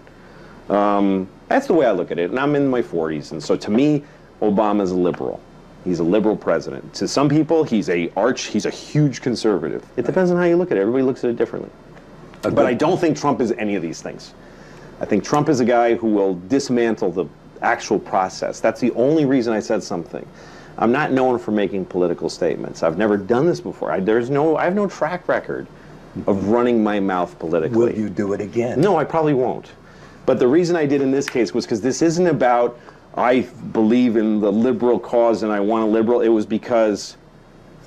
That's the way I look at it, and I'm in my 40s, and so to me, Obama's a liberal. He's a liberal president. To some people, he's a huge conservative. It depends on how you look at it. Everybody looks at it differently. But I don't think Trump is any of these things. I think Trump is a guy who will dismantle the actual process. That's the only reason I said something. I'm not known for making political statements. I've never done this before. I have no track record of running my mouth politically. Will you do it again? No, I probably won't. But the reason I did in this case was because this isn't about I believe in the liberal cause and I want a liberal. It was because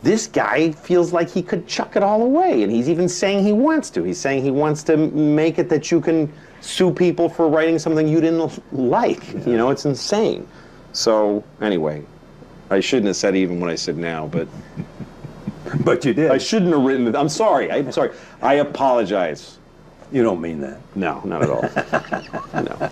this guy feels like he could chuck it all away, and he's even saying he wants to. He's saying he wants to make it that you can sue people for writing something you didn't like. Yeah. You know, it's insane. So, anyway, I shouldn't have said even what I said now, but... But you did. I shouldn't have written it. I'm sorry. I apologize. You don't mean that. No, not at all. No.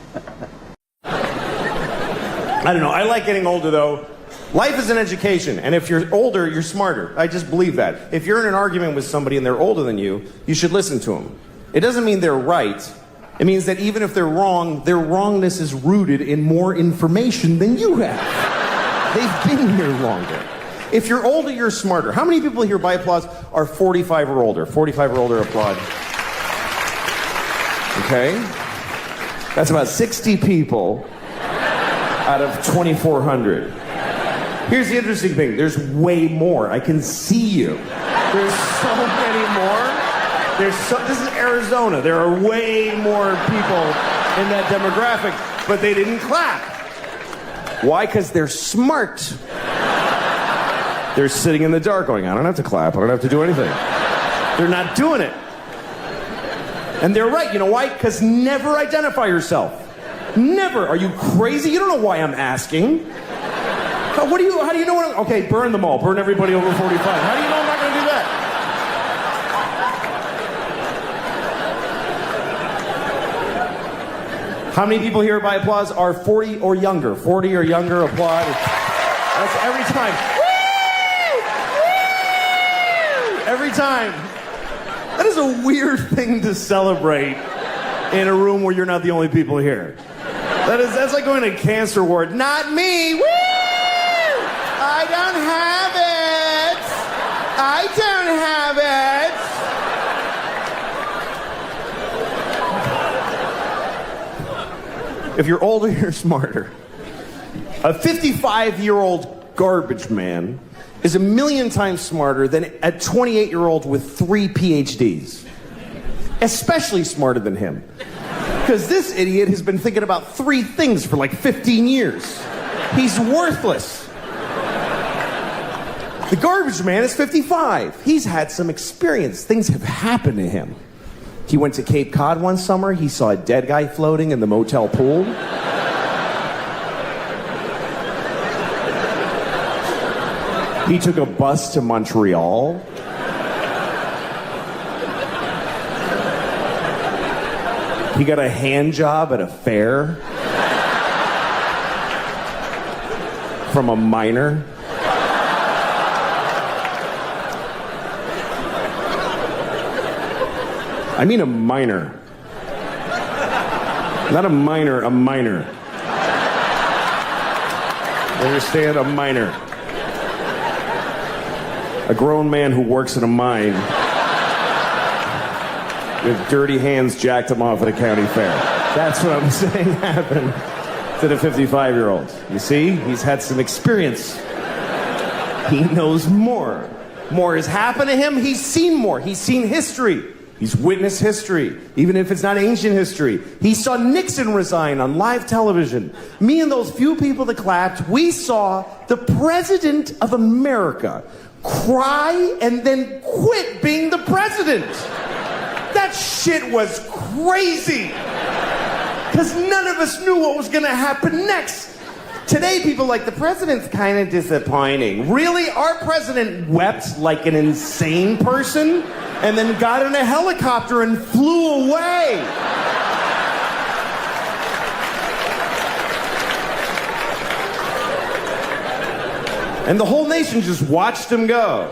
I don't know. I like getting older, though. Life is an education, and if you're older, you're smarter. I just believe that. If you're in an argument with somebody and they're older than you, you should listen to them. It doesn't mean they're right. It means that even if they're wrong, their wrongness is rooted in more information than you have. They've been here longer. If you're older, you're smarter. How many people here, by applause, are 45 or older? 45 or older, applaud. Okay? That's about 60 people out of 2,400. Here's the interesting thing. There's way more. I can see you. There's so many more. This is Arizona. There are way more people in that demographic, but they didn't clap. Why? Because they're smart. They're sitting in the dark going, I don't have to clap. I don't have to do anything. They're not doing it. And they're right. You know why? Because never identify yourself. Never. Are you crazy? You don't know why I'm asking. How do you know what okay, burn them all. Burn everybody over 45. How do you know I'm not going to do that? How many people here by applause are 40 or younger? 40 or younger, applaud. That's every time. Woo! Woo! Every time. That is a weird thing to celebrate in a room where you're not the only people here. That's like going to a cancer ward. Not me. Woo! I don't have it. I don't have it. If you're older, you're smarter. A 55-year-old garbage man is 1,000,000 times smarter than a 28-year-old with 3 PhDs. Especially smarter than him. Because this idiot has been thinking about 3 things for like 15 years. He's worthless. The garbage man is 55. He's had some experience. Things have happened to him. He went to Cape Cod one summer. He saw a dead guy floating in the motel pool. He took a bus to Montreal. He got a hand job at a fair from a miner. I mean a minor. Not a minor, a minor. You understand? A minor. A grown man who works in a mine with dirty hands jacked him off at a county fair. That's what I'm saying happened to the 55-year-old. You see? He's had some experience. He knows more. More has happened to him. He's seen more. He's seen history. He's witnessed history, even if it's not ancient history. He saw Nixon resign on live television. Me and those few people that clapped, we saw the President of America cry and then quit being the president. That shit was crazy. Because none of us knew what was going to happen next. Today, people like, the president's kind of disappointing. Really? Our president wept like an insane person and then got in a helicopter and flew away. And the whole nation just watched him go.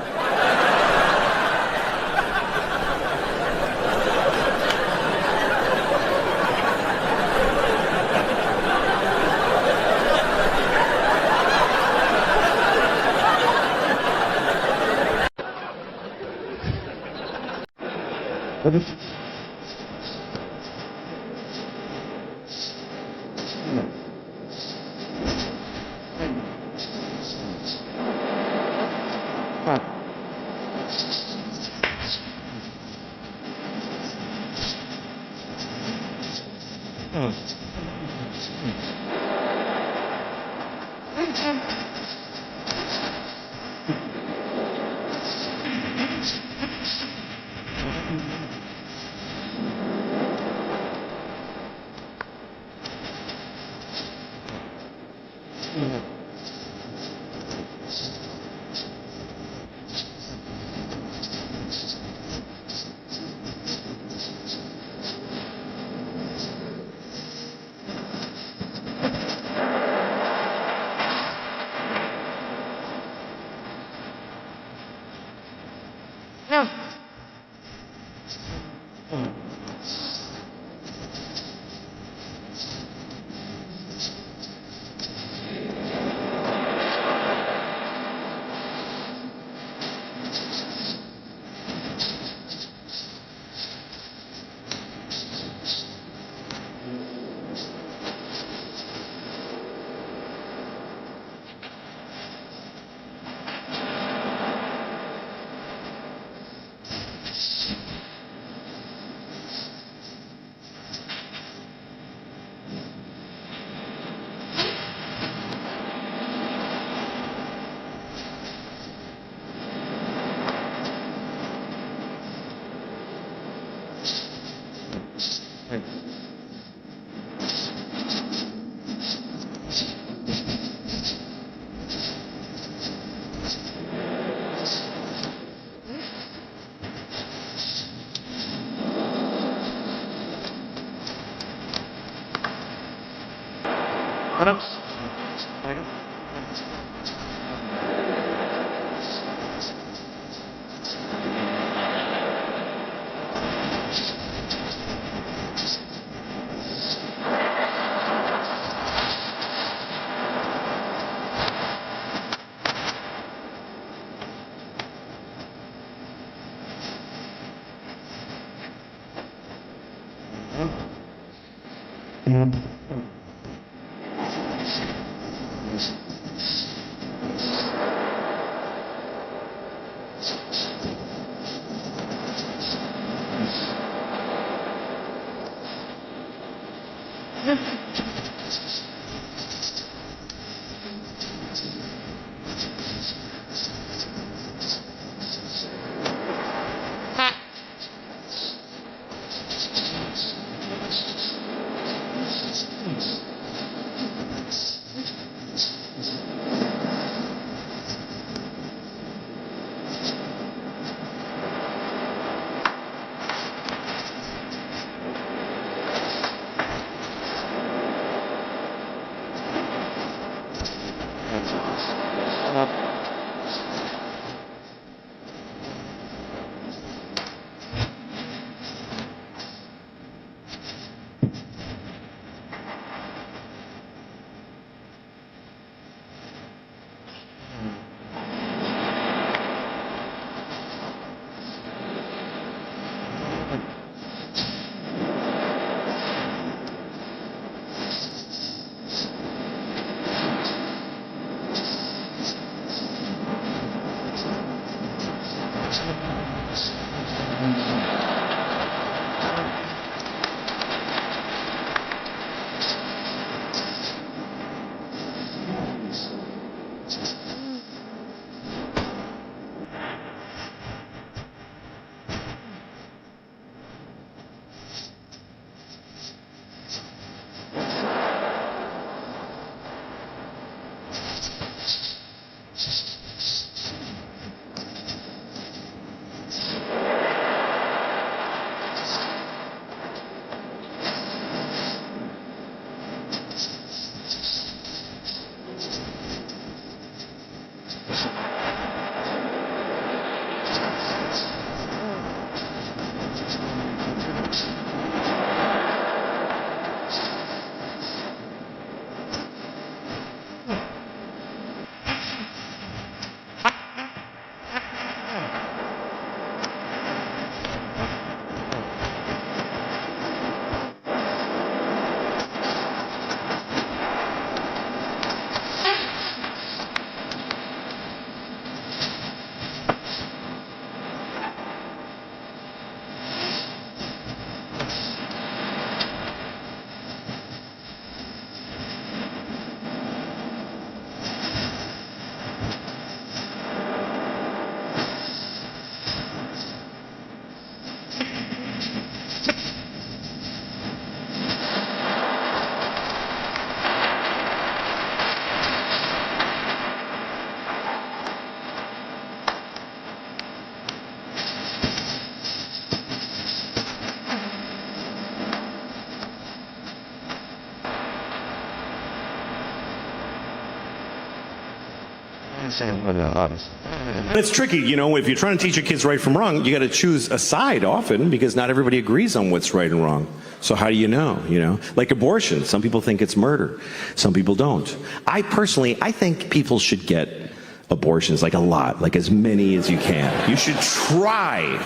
It's tricky, you know, if you're trying to teach your kids right from wrong, you got to choose a side often because not everybody agrees on what's right and wrong. So how do you know? Like abortion, some people think it's murder, some people don't. I think people should get abortions, like a lot, like as many as you can. You should try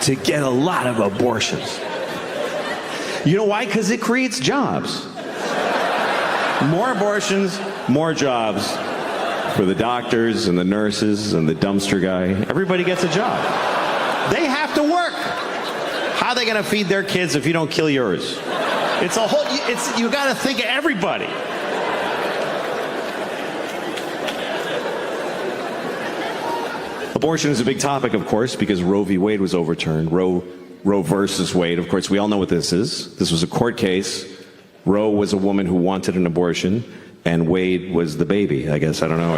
to get a lot of abortions. You know why? Because it creates jobs. More abortions, more jobs for the doctors and the nurses and the dumpster guy. Everybody gets a job. They have to work. How are they going to feed their kids if you don't kill yours? You got to think of everybody. Abortion is a big topic, of course, because Roe v. Wade was overturned. Roe versus Wade. Of course, we all know what this is. This was a court case. Roe was a woman who wanted an abortion, and Wade was the baby, I guess. I don't know.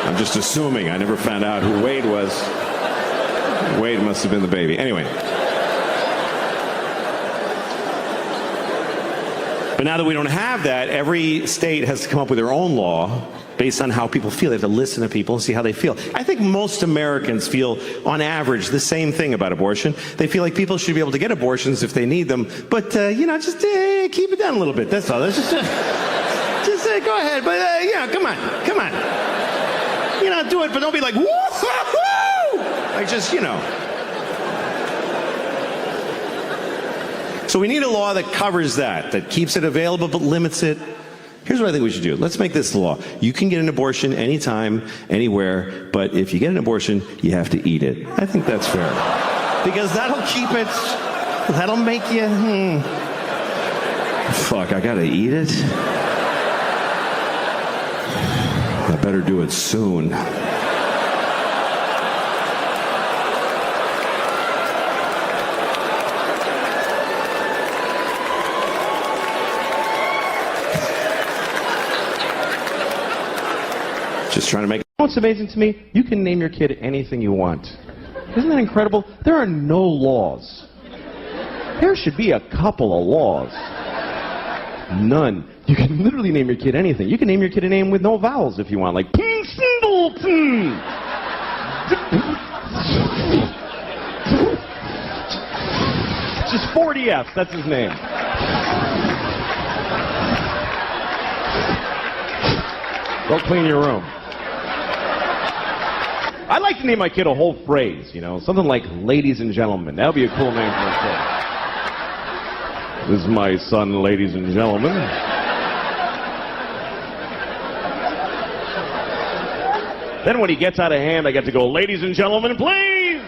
I'm just assuming. I never found out who Wade was. Wade must have been the baby. Anyway. But now that we don't have that, every state has to come up with their own law based on how people feel. They have to listen to people and see how they feel. I think most Americans feel, on average, the same thing about abortion. They feel like people should be able to get abortions if they need them, but, just keep it down a little bit. That's all. That's just go ahead, but, come on. Do it, but don't be like, woo-hoo-hoo! Like, So we need a law that covers that keeps it available but limits it. Here's what I think we should do. Let's make this the law. You can get an abortion anytime, anywhere, but if you get an abortion, you have to eat it. I think that's fair. Because that'll make you, fuck, I gotta eat it? I better do it soon. Just trying to make. What's amazing to me? You can name your kid anything you want. Isn't that incredible? There are no laws. There should be a couple of laws. None. You can literally name your kid anything. You can name your kid a name with no vowels if you want, like just 40F. That's his name. Go clean your room. I'd like to name my kid a whole phrase, something like ladies and gentlemen. That would be a cool name for a kid. This is my son, ladies and gentlemen. Then when he gets out of hand, I get to go, ladies and gentlemen, please!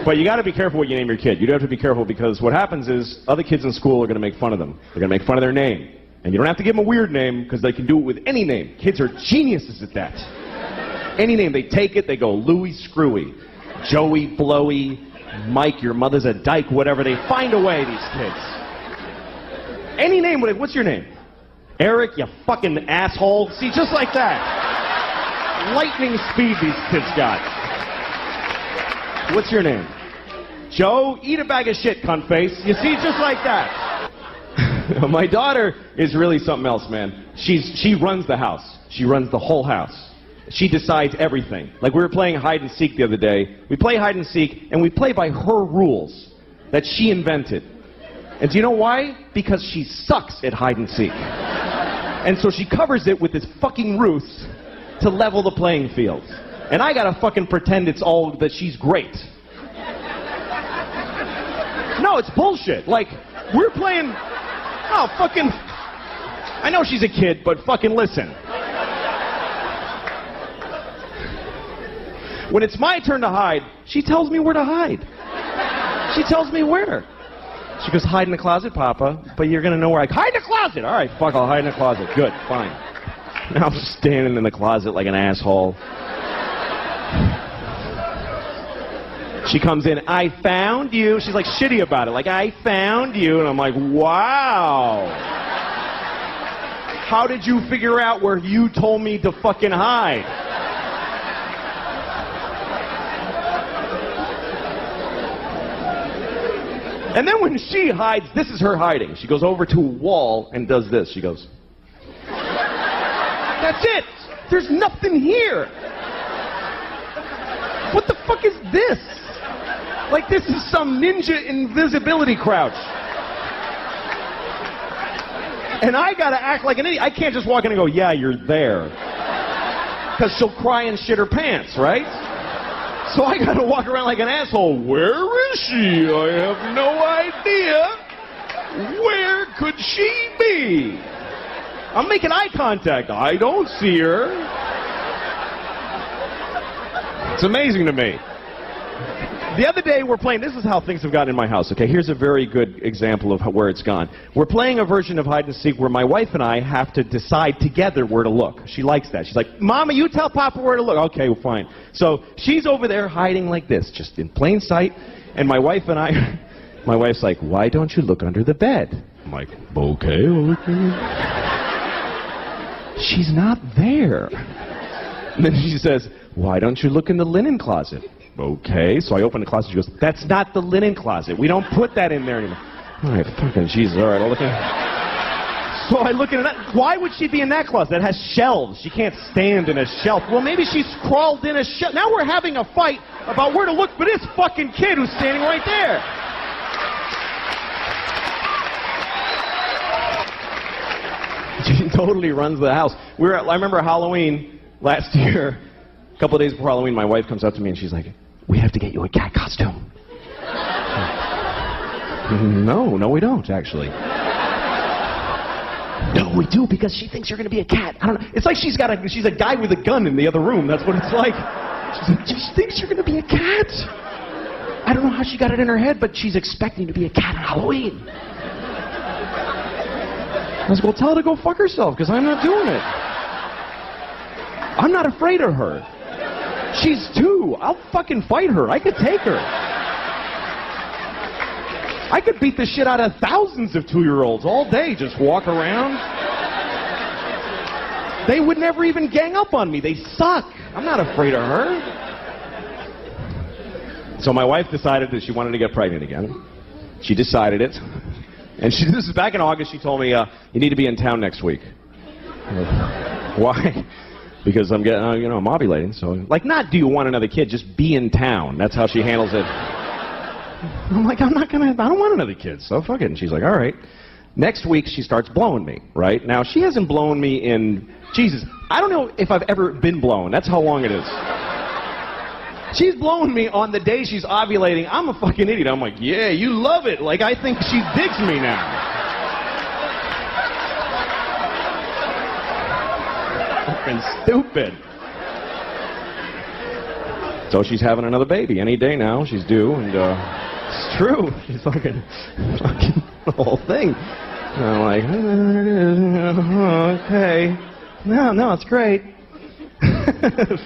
But you got to be careful what you name your kid. You do have to be careful because what happens is other kids in school are going to make fun of them. They're going to make fun of their name. And you don't have to give them a weird name because they can do it with any name. Kids are geniuses at that. Any name, they take it, they go Louie Screwy, Joey Blowy, Mike, your mother's a dyke, whatever. They find a way, these kids. Any name, what's your name? Eric, you fucking asshole. See, just like that. Lightning speed these kids got. What's your name? Joe, eat a bag of shit, cunt face. You see, just like that. My daughter is really something else, man. She runs the house. She runs the whole house. She decides everything. Like we were playing hide and seek the other day. We play hide and seek, and we play by her rules that she invented. And do you know why? Because she sucks at hide and seek. And so she covers it with this fucking ruse to level the playing field. And I gotta fucking pretend it's all that she's great. No, it's bullshit. Like, we're playing... Oh, fucking... I know she's a kid, but fucking listen. When it's my turn to hide, she tells me where to hide. She tells me where. She goes, hide in the closet, Papa, but you're gonna know where I... Hide in the closet! All right, fuck, I'll hide in the closet. Good, fine. Now I'm standing in the closet like an asshole. She comes in, I found you. She's like shitty about it, like, I found you. And I'm like, wow. How did you figure out where you told me to fucking hide? And then when she hides, this is her hiding. She goes over to a wall and does this. She goes, that's it. There's nothing here. What the fuck is this? Like this is some ninja invisibility crouch. And I gotta act like an idiot. I can't just walk in and go, yeah, you're there. Because she'll cry and shit her pants, right? So I gotta walk around like an asshole. Where is she? I have no idea. Where could she be? I'm making eye contact. I don't see her. It's amazing to me. The other day we're playing, this is how things have gotten in my house, okay? Here's a very good example of where it's gone. We're playing a version of hide and seek where my wife and I have to decide together where to look. She likes that. She's like, Mama, you tell Papa where to look. Okay, well, fine. So she's over there hiding like this, just in plain sight, and my wife and I, my wife's like, why don't you look under the bed? I'm like, okay, okay. She's not there. And then she says, why don't you look in the linen closet? Okay, so I open the closet, she goes, that's not the linen closet. We don't put that in there anymore. All right, fucking Jesus, all right, I'll look in. So I look in that. Why would she be in that closet? That has shelves. She can't stand in a shelf. Well, maybe she's crawled in a shelf. Now we're having a fight about where to look for this fucking kid who's standing right there. She totally runs the house. I remember Halloween last year. A couple of days before Halloween, my wife comes up to me and she's like, we have to get you a cat costume. No, we don't, actually. No, we do, because she thinks you're going to be a cat. I don't know. It's like she's a guy with a gun in the other room. That's what it's like. She's like, she thinks you're going to be a cat. I don't know how she got it in her head, but she's expecting to be a cat on Halloween. I was like, well, tell her to go fuck herself, because I'm not doing it. I'm not afraid of her. She's 2. I'll fucking fight her. I could take her. I could beat the shit out of thousands of 2-year-olds all day, just walk around. They would never even gang up on me. They suck. I'm not afraid of her. So my wife decided that she wanted to get pregnant again. She decided it. And this is back in August. She told me, you need to be in town next week. Why? Because I'm getting, I'm ovulating, so... Like, not do you want another kid, just be in town. That's how she handles it. I'm like, I don't want another kid, so fuck it. And she's like, all right. Next week, she starts blowing me, right? Now, she hasn't blown me in... Jesus, I don't know if I've ever been blown. That's how long it is. She's blowing me on the day she's ovulating. I'm a fucking idiot. I'm like, yeah, you love it. Like, I think she digs me now. Stupid. So she's having another baby any day now. She's due, and it's true. She's fucking the whole thing. And I'm like, okay. No, it's great.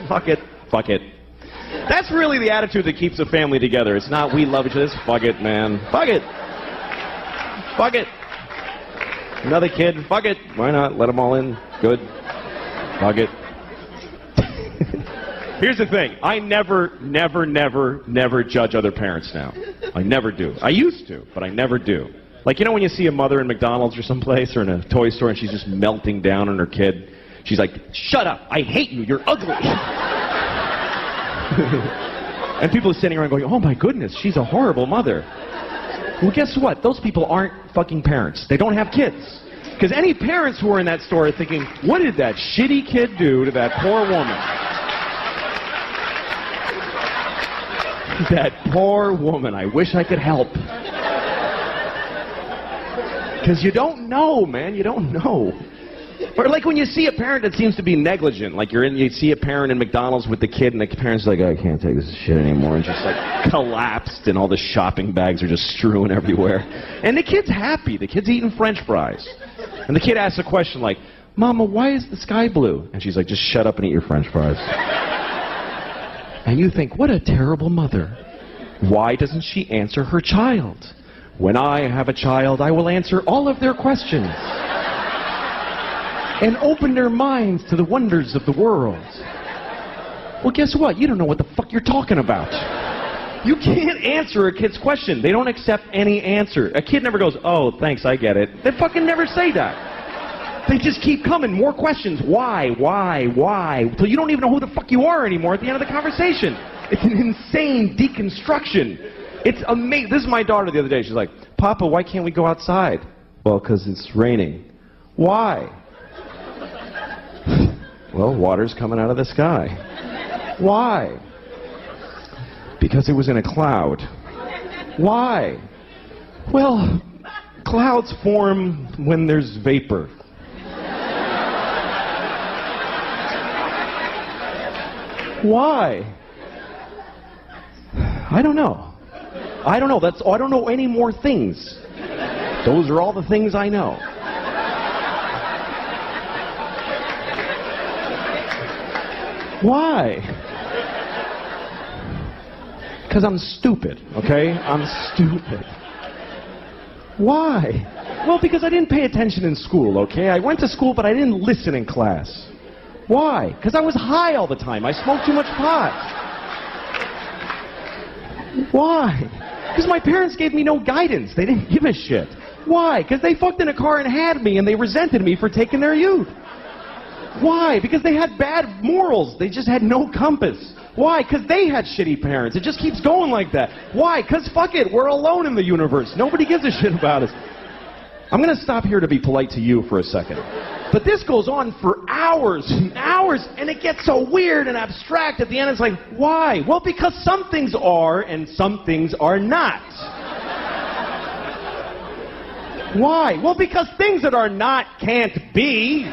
Fuck it. That's really the attitude that keeps a family together. It's not we love each other. It's fuck it, man. Fuck it. Another kid. Fuck it. Why not? Let them all in. Good. Fuck it. Here's the thing. I never judge other parents now. I never do. I used to, but I never do. Like, when you see a mother in McDonald's or someplace or in a toy store and she's just melting down on her kid, she's like, shut up. I hate you. You're ugly. And people are sitting around going, oh my goodness, she's a horrible mother. Well, guess what? Those people aren't fucking parents. They don't have kids. Because any parents who are in that store are thinking, what did that shitty kid do to that poor woman? That poor woman. I wish I could help. Because you don't know, man. You don't know. Or like when you see a parent that seems to be negligent, like you see a parent in McDonald's with the kid, and the parent's like, I can't take this shit anymore, and just like collapsed, and all the shopping bags are just strewn everywhere. And the kid's happy. The kid's eating French fries. And the kid asks a question like, Mama, why is the sky blue? And she's like, just shut up and eat your French fries. And you think, what a terrible mother. Why doesn't she answer her child? When I have a child, I will answer all of their questions. And open their minds to the wonders of the world. Well, guess what? You don't know what the fuck you're talking about. You can't answer a kid's question. They don't accept any answer. A kid never goes, oh, thanks, I get it. They fucking never say that. They just keep coming. More questions. Why? Until you don't even know who the fuck you are anymore at the end of the conversation. It's an insane deconstruction. It's amazing. This is my daughter the other day. She's like, Papa, why can't we go outside? Well, because it's raining. Why? Well, water's coming out of the sky. Why? Because it was in a cloud. Why? Well, clouds form when there's vapor. Why? I don't know. I don't know. I don't know any more things. Those are all the things I know. Why? Because I'm stupid, okay? I'm stupid. Why? Well, because I didn't pay attention in school, okay? I went to school, but I didn't listen in class. Why? Because I was high all the time. I smoked too much pot. Why? Because my parents gave me no guidance. They didn't give a shit. Why? Because they fucked in a car and had me, and they resented me for taking their youth. Why? Because they had bad morals. They just had no compass. Why? Because they had shitty parents. It just keeps going like that. Why? Because fuck it, we're alone in the universe. Nobody gives a shit about us. I'm going to stop here to be polite to you for a second. But this goes on for hours and hours, and it gets so weird and abstract. At the end, it's like, why? Well, because some things are and some things are not. Why? Well, because things that are not can't be.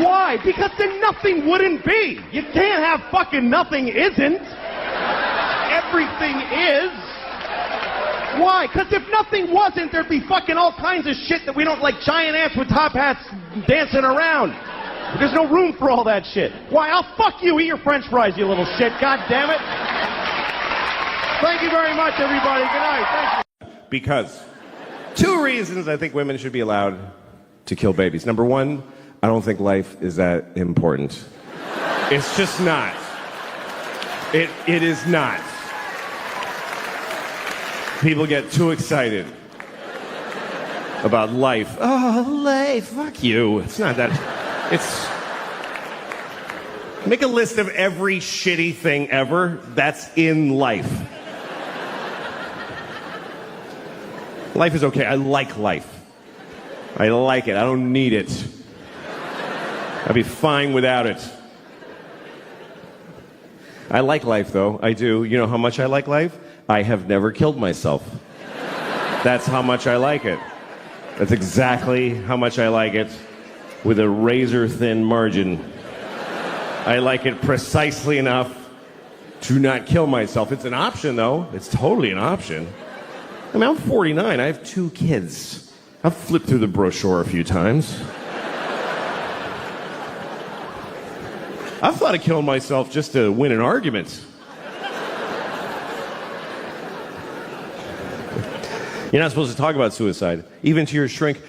Why? Because then nothing wouldn't be. You can't have fucking nothing isn't. Everything is. Why? Because if nothing wasn't, there'd be fucking all kinds of shit that we don't like, giant ants with top hats dancing around. There's no room for all that shit. Why? I'll fuck you. Eat your french fries, you little shit. God damn it. Thank you very much, everybody. Good night. Thank you. Because 2 reasons I think women should be allowed to kill babies. Number 1, I don't think life is that important. It's just not. It is not. People get too excited about life. Oh, life, fuck you. It's not that. It's... Make a list of every shitty thing ever that's in life. Life is okay. I like life. I like it. I don't need it. I'd be fine without it. I like life, though. I do. You know how much I like life? I have never killed myself. That's how much I like it. That's exactly how much I like it, with a razor-thin margin. I like it precisely enough to not kill myself. It's an option, though. It's totally an option. I mean, I'm 49. I have 2 kids. I've flipped through the brochure a few times. I've thought of killing myself just to win an argument. You're not supposed to talk about suicide, even to your shrink,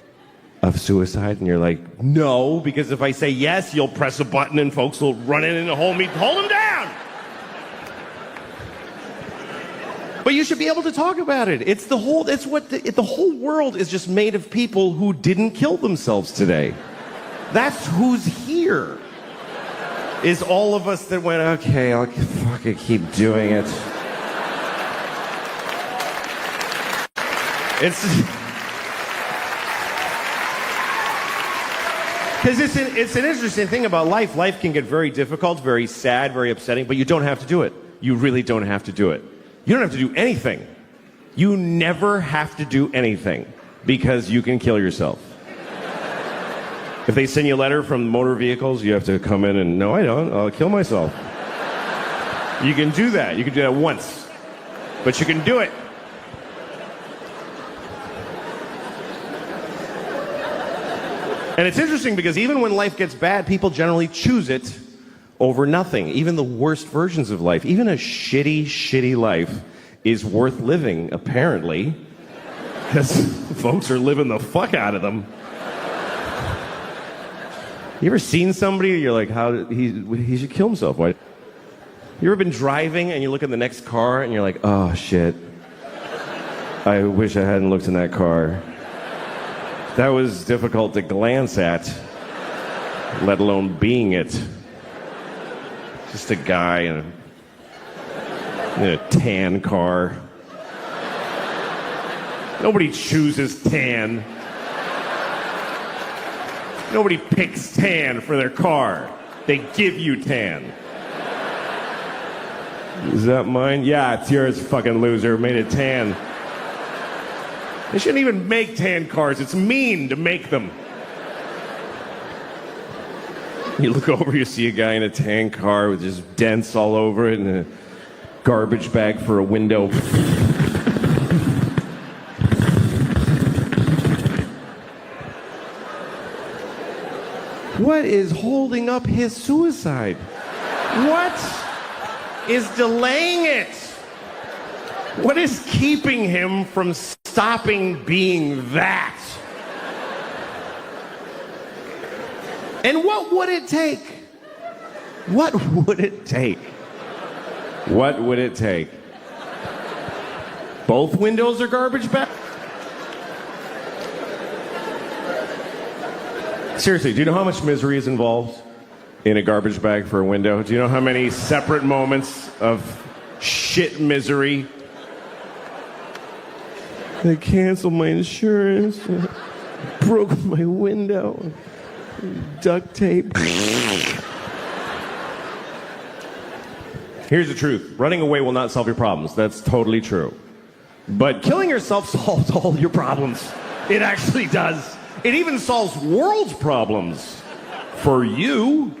of suicide, and you're like, no, because if I say yes, you'll press a button and folks will run in and hold him down. But you should be able to talk about it. The whole world is just made of people who didn't kill themselves today. That's who's here. Is all of us that went, okay, I'll fucking keep doing it. Because it's an interesting thing about life. Life can get very difficult, very sad, very upsetting, but you don't have to do it. You really don't have to do it. You don't have to do anything. You never have to do anything because you can kill yourself. If they send you a letter from motor vehicles, you have to come in and, no, I don't. I'll kill myself. You can do that. You can do that once. But you can do it. And it's interesting because even when life gets bad, people generally choose it over nothing. Even the worst versions of life. Even a shitty, shitty life is worth living, apparently. Because folks are living the fuck out of them. You ever seen somebody, you're like, he should kill himself. Why? You ever been driving and you look in the next car and you're like, oh shit, I wish I hadn't looked in that car. That was difficult to glance at, let alone being it. Just a guy in a tan car. Nobody chooses tan. Nobody picks tan for their car. They give you tan. Is that mine? Yeah, it's yours, fucking loser. Made it tan. They shouldn't even make tan cars. It's mean to make them. You look over, you see a guy in a tan car with just dents all over it and a garbage bag for a window. What is holding up his suicide? What is delaying it? What is keeping him from stopping being that? And what would it take? What would it take? What would it take? Both windows are garbage bags? Seriously, do you know how much misery is involved in a garbage bag for a window? Do you know how many separate moments of shit misery? They canceled my insurance, broke my window, duct tape. Here's the truth. Running away will not solve your problems. That's totally true. But killing yourself solves all your problems. It actually does. It even solves world's problems. For you.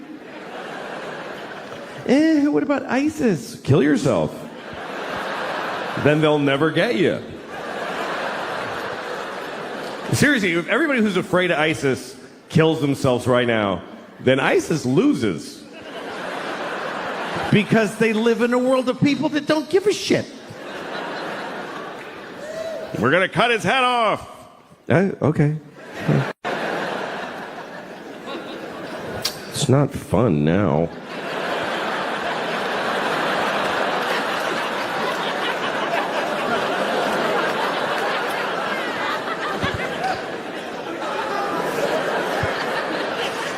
What about ISIS? Kill yourself. Then they'll never get you. Seriously, if everybody who's afraid of ISIS kills themselves right now, then ISIS loses. Because they live in a world of people that don't give a shit. We're gonna cut his head off. Okay. It's not fun now.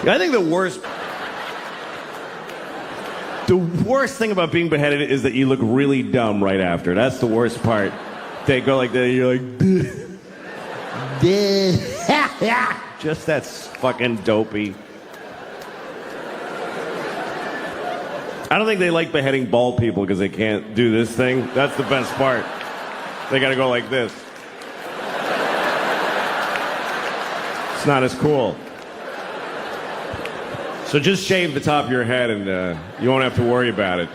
I think the worst thing about being beheaded is that you look really dumb right after. That's the worst part. They go like that, you're like, just that's fucking dopey. I don't think they like beheading bald people because they can't do this thing. That's the best part. They gotta go like this. It's not as cool. So just shave the top of your head and you won't have to worry about it.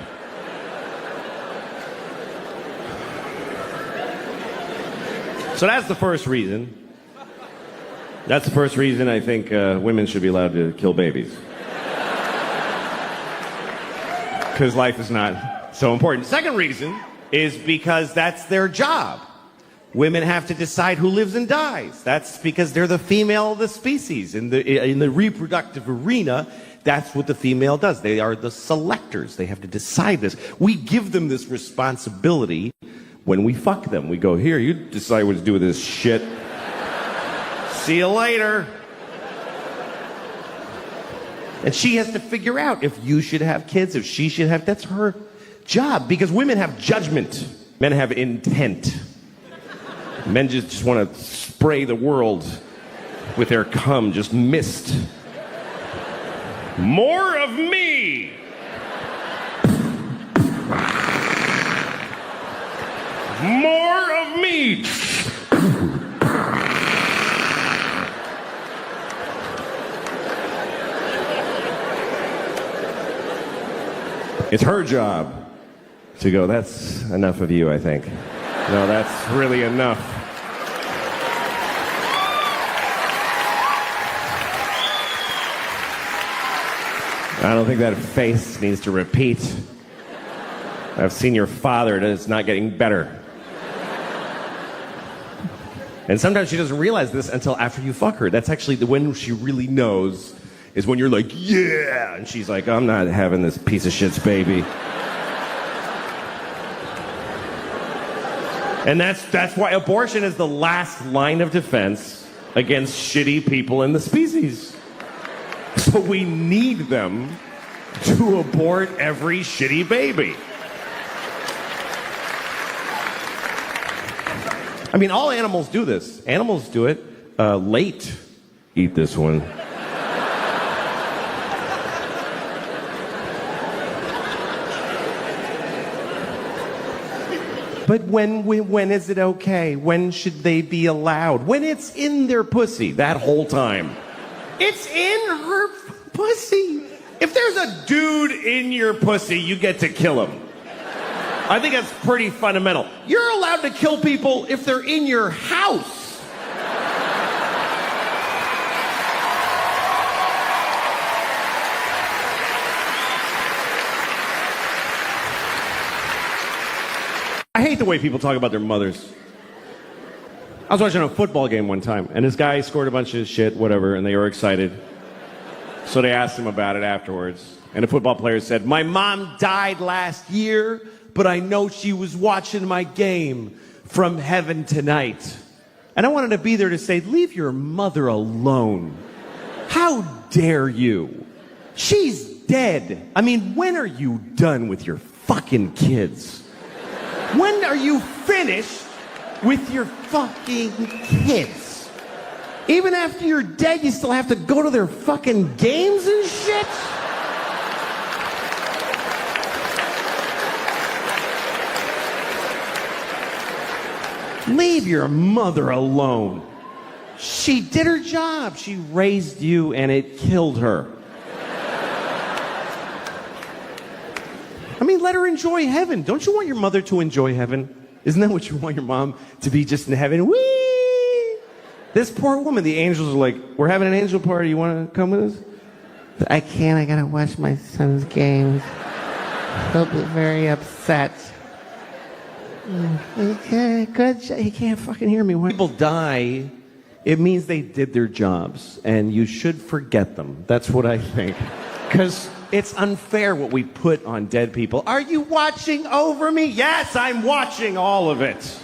So that's the first reason. That's the first reason I think women should be allowed to kill babies. Because life is not so important. Second reason is because that's their job. Women have to decide who lives and dies. That's because they're the female of the species. In the reproductive arena, that's what the female does. They are the selectors. They have to decide this. We give them this responsibility when we fuck them. We go, here, you decide what to do with this shit. See you later. And she has to figure out if you should have kids, if she should have. That's her job. Because women have judgment. Men have intent. Men just want to spray the world with their cum, just mist. More of me! More of me! It's her job to go, that's enough of you, I think. No, that's really enough. I don't think that face needs to repeat. I've seen your father, and it's not getting better. And sometimes she doesn't realize this until after you fuck her. That's actually when she really knows, is when you're like, yeah! And she's like, I'm not having this piece of shit's baby. And that's why abortion is the last line of defense against shitty people in the species. So we need them to abort every shitty baby. I mean, all animals do this. Animals do it late. Eat this one. But when is it okay? When should they be allowed? When it's in their pussy, that whole time. It's in her pussy. If there's a dude in your pussy, you get to kill him. I think that's pretty fundamental. You're allowed to kill people if they're in your house. I hate the way people talk about their mothers. I was watching a football game one time, and this guy scored a bunch of shit, whatever, and they were excited. So they asked him about it afterwards. And the football player said, "My mom died last year, but I know she was watching my game from heaven tonight." And I wanted to be there to say, leave your mother alone. How dare you? She's dead. I mean, when are you done with your fucking kids? When are you finished with your fucking kids? Even after you're dead, you still have to go to their fucking games and shit? Leave your mother alone. She did her job. She raised you and it killed her. I mean, let her enjoy heaven. Don't you want your mother to enjoy heaven? Isn't that what you want your mom to be, just in heaven? Whee! This poor woman, the angels are like, "We're having an angel party. You want to come with us?" "I can't. I got to watch my son's games. He'll be very upset." Okay, good. He can't fucking hear me. When people die, it means they did their jobs, and you should forget them. That's what I think. Because it's unfair what we put on dead people. Are you watching over me? Yes, I'm watching all of it.